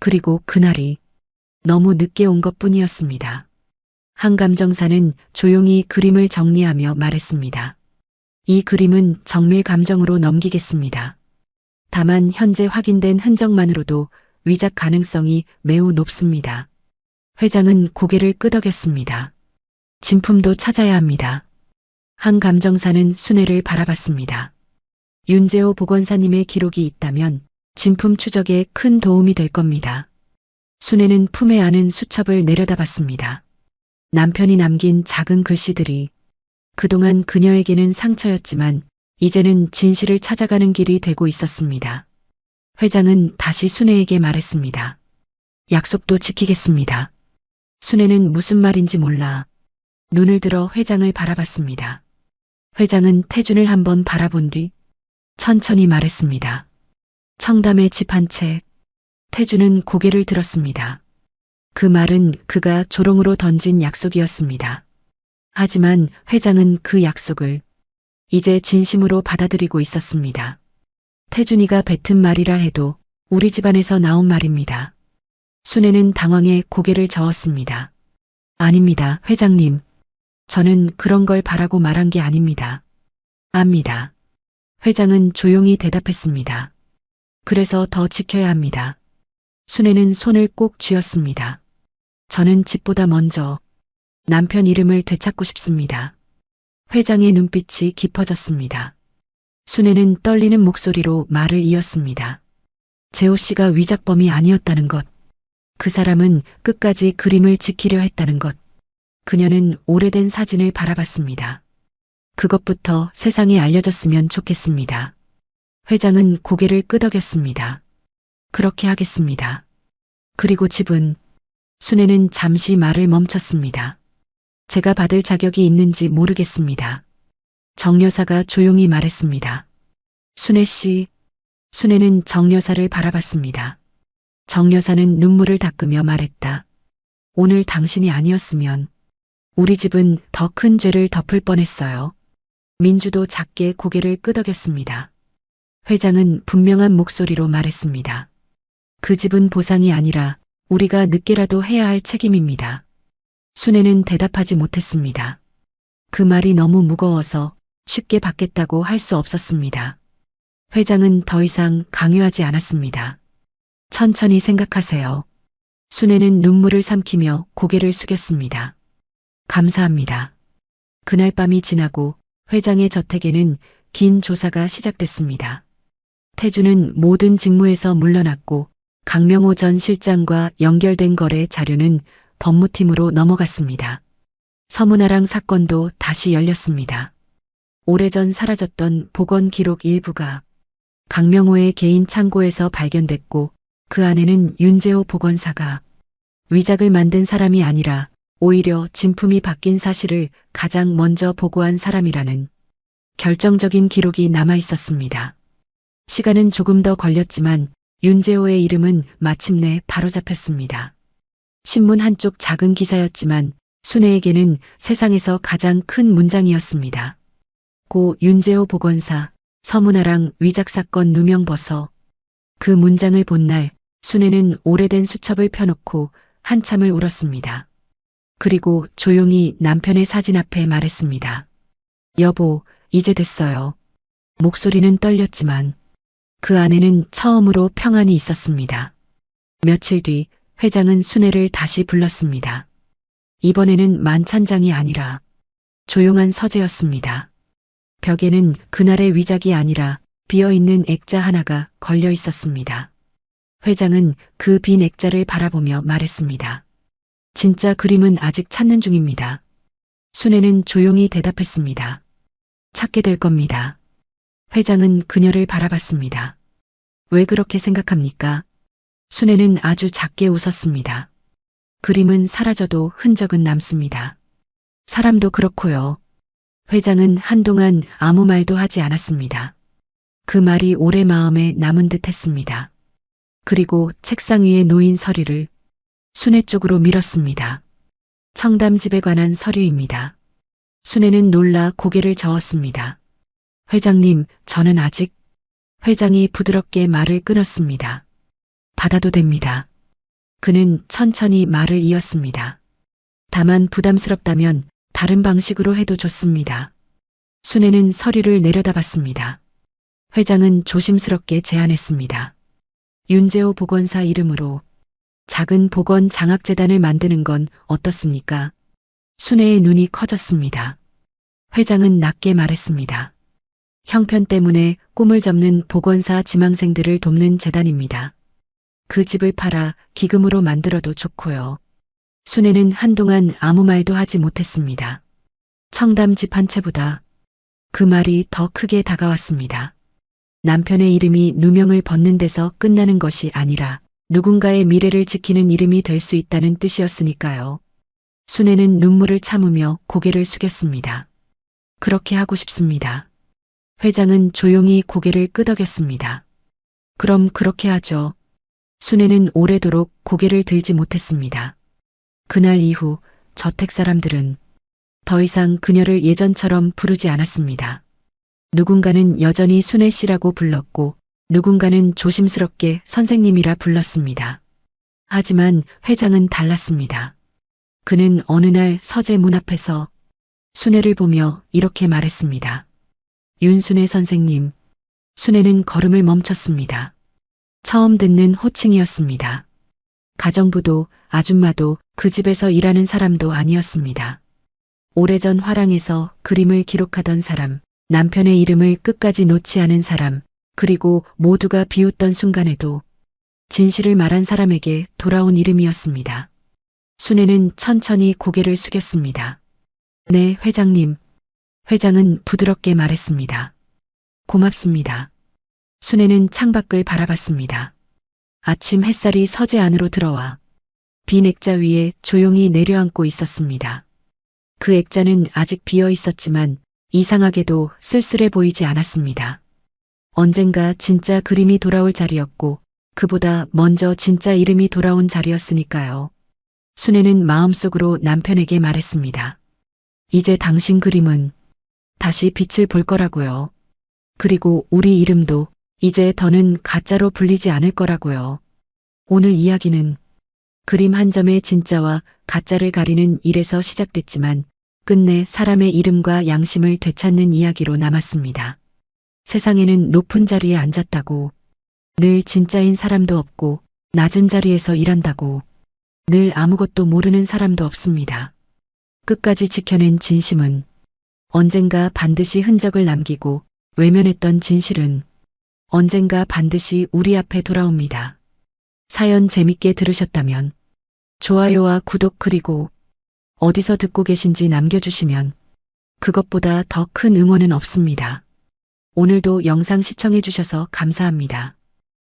S2: 그리고 그날이 너무 늦게 온 것뿐이었습니다. 한감정사는 조용히 그림을 정리하며 말했습니다. 이 그림은 정밀 감정으로 넘기겠습니다. 다만 현재 확인된 흔적만으로도 위작 가능성이 매우 높습니다. 회장은 고개를 끄덕였습니다. 진품도 찾아야 합니다. 한감정사는 순애를 바라봤습니다. 윤재호 보건사님의 기록이 있다면 진품 추적에 큰 도움이 될 겁니다. 순애는 품에 안은 수첩을 내려다봤습니다. 남편이 남긴 작은 글씨들이 그동안 그녀에게는 상처였지만 이제는 진실을 찾아가는 길이 되고 있었습니다. 회장은 다시 순애에게 말했습니다. 약속도 지키겠습니다. 순애는 무슨 말인지 몰라 눈을 들어 회장을 바라봤습니다. 회장은 태준을 한번 바라본 뒤 천천히 말했습니다. 청담의 집 한 채. 태준은 고개를 들었습니다. 그 말은 그가 조롱으로 던진 약속이었습니다. 하지만 회장은 그 약속을 이제 진심으로 받아들이고 있었습니다. 태준이가 뱉은 말이라 해도 우리 집안에서 나온 말입니다. 순애는 당황해 고개를 저었습니다. 아닙니다, 회장님. 저는 그런 걸 바라고 말한 게 아닙니다. 압니다. 회장은 조용히 대답했습니다. 그래서 더 지켜야 합니다. 순애는 손을 꼭 쥐었습니다. 저는 집보다 먼저 남편 이름을 되찾고 싶습니다. 회장의 눈빛이 깊어졌습니다. 순애는 떨리는 목소리로 말을 이었습니다. 재호 씨가 위작범이 아니었다는 것. 그 사람은 끝까지 그림을 지키려 했다는 것. 그녀는 오래된 사진을 바라봤습니다. 그것부터 세상에 알려졌으면 좋겠습니다. 회장은 고개를 끄덕였습니다. 그렇게 하겠습니다. 그리고 집은 순애는 잠시 말을 멈췄습니다. 제가 받을 자격이 있는지 모르겠습니다. 정 여사가 조용히 말했습니다. 순애 씨. 순애는 정 여사를 바라봤습니다. 정 여사는 눈물을 닦으며 말했다. 오늘 당신이 아니었으면 우리 집은 더 큰 죄를 덮을 뻔했어요. 민주도 작게 고개를 끄덕였습니다. 회장은 분명한 목소리로 말했습니다. 그 집은 보상이 아니라 우리가 늦게라도 해야 할 책임입니다. 순애는 대답하지 못했습니다. 그 말이 너무 무거워서 쉽게 받겠다고 할 수 없었습니다. 회장은 더 이상 강요하지 않았습니다. 천천히 생각하세요. 순애는 눈물을 삼키며 고개를 숙였습니다. 감사합니다. 그날 밤이 지나고 회장의 저택에는 긴 조사가 시작됐습니다. 태준은 모든 직무에서 물러났고 강명호 전 실장과 연결된 거래 자료는 법무팀으로 넘어갔습니다. 서문아랑 사건도 다시 열렸습니다. 오래전 사라졌던 보건 기록 일부가 강명호의 개인 창고에서 발견됐고 그 안에는 윤재호 보건사가 위작을 만든 사람이 아니라 오히려 진품이 바뀐 사실을 가장 먼저 보고한 사람이라는 결정적인 기록이 남아 있었습니다. 시간은 조금 더 걸렸지만 윤재호의 이름은 마침내 바로잡혔습니다. 신문 한쪽 작은 기사였지만 순애에게는 세상에서 가장 큰 문장이었습니다. 고 윤재호 보건사 서문아랑 위작 사건 누명 벗어. 그 문장을 본 날 순애는 오래된 수첩을 펴놓고 한참을 울었습니다. 그리고 조용히 남편의 사진 앞에 말했습니다. 여보, 이제 됐어요. 목소리는 떨렸지만 그 안에는 처음으로 평안이 있었습니다. 며칠 뒤 회장은 순애를 다시 불렀습니다. 이번에는 만찬장이 아니라 조용한 서재였습니다. 벽에는 그날의 위작이 아니라 비어있는 액자 하나가 걸려 있었습니다. 회장은 그 빈 액자를 바라보며 말했습니다. 진짜 그림은 아직 찾는 중입니다. 순애는 조용히 대답했습니다. 찾게 될 겁니다. 회장은 그녀를 바라봤습니다. 왜 그렇게 생각합니까? 순애는 아주 작게 웃었습니다. 그림은 사라져도 흔적은 남습니다. 사람도 그렇고요. 회장은 한동안 아무 말도 하지 않았습니다. 그 말이 오래 마음에 남은 듯 했습니다. 그리고 책상 위에 놓인 서류를 순애 쪽으로 밀었습니다. 청담집에 관한 서류입니다. 순애는 놀라 고개를 저었습니다. 회장님, 저는 아직... 회장이 부드럽게 말을 끊었습니다. 받아도 됩니다. 그는 천천히 말을 이었습니다. 다만 부담스럽다면 다른 방식으로 해도 좋습니다. 순애는 서류를 내려다봤습니다. 회장은 조심스럽게 제안했습니다. 윤재호 보건사 이름으로 작은 보건 장학재단을 만드는 건 어떻습니까? 순애의 눈이 커졌습니다. 회장은 낮게 말했습니다. 형편 때문에 꿈을 접는 보건사 지망생들을 돕는 재단입니다. 그 집을 팔아 기금으로 만들어도 좋고요. 순애는 한동안 아무 말도 하지 못했습니다. 청담집 한 채보다 그 말이 더 크게 다가왔습니다. 남편의 이름이 누명을 벗는 데서 끝나는 것이 아니라 누군가의 미래를 지키는 이름이 될 수 있다는 뜻이었으니까요. 순애는 눈물을 참으며 고개를 숙였습니다. 그렇게 하고 싶습니다. 회장은 조용히 고개를 끄덕였습니다. 그럼 그렇게 하죠. 순애는 오래도록 고개를 들지 못했습니다. 그날 이후 저택 사람들은 더 이상 그녀를 예전처럼 부르지 않았습니다. 누군가는 여전히 순애 씨라고 불렀고 누군가는 조심스럽게 선생님이라 불렀습니다. 하지만 회장은 달랐습니다. 그는 어느 날 서재 문 앞에서 순애를 보며 이렇게 말했습니다. 윤순애 선생님. 순애는 걸음을 멈췄습니다. 처음 듣는 호칭이었습니다. 가정부도 아줌마도 그 집에서 일하는 사람도 아니었습니다. 오래전 화랑에서 그림을 기록하던 사람, 남편의 이름을 끝까지 놓지 않은 사람, 그리고 모두가 비웃던 순간에도 진실을 말한 사람에게 돌아온 이름이었습니다. 순애는 천천히 고개를 숙였습니다. 네, 회장님. 회장은 부드럽게 말했습니다. 고맙습니다. 순애는 창밖을 바라봤습니다. 아침 햇살이 서재 안으로 들어와 빈 액자 위에 조용히 내려앉고 있었습니다. 그 액자는 아직 비어 있었지만 이상하게도 쓸쓸해 보이지 않았습니다. 언젠가 진짜 그림이 돌아올 자리였고 그보다 먼저 진짜 이름이 돌아온 자리였으니까요. 순애는 마음속으로 남편에게 말했습니다. 이제 당신 그림은 다시 빛을 볼 거라고요. 그리고 우리 이름도 이제 더는 가짜로 불리지 않을 거라고요. 오늘 이야기는 그림 한 점의 진짜와 가짜를 가리는 일에서 시작됐지만 끝내 사람의 이름과 양심을 되찾는 이야기로 남았습니다. 세상에는 높은 자리에 앉았다고, 늘 진짜인 사람도 없고 낮은 자리에서 일한다고, 늘 아무것도 모르는 사람도 없습니다. 끝까지 지켜낸 진심은 언젠가 반드시 흔적을 남기고 외면했던 진실은 언젠가 반드시 우리 앞에 돌아옵니다. 사연 재밌게 들으셨다면 좋아요와 구독 그리고 어디서 듣고 계신지 남겨주시면 그것보다 더 큰 응원은 없습니다. 오늘도 영상 시청해주셔서 감사합니다.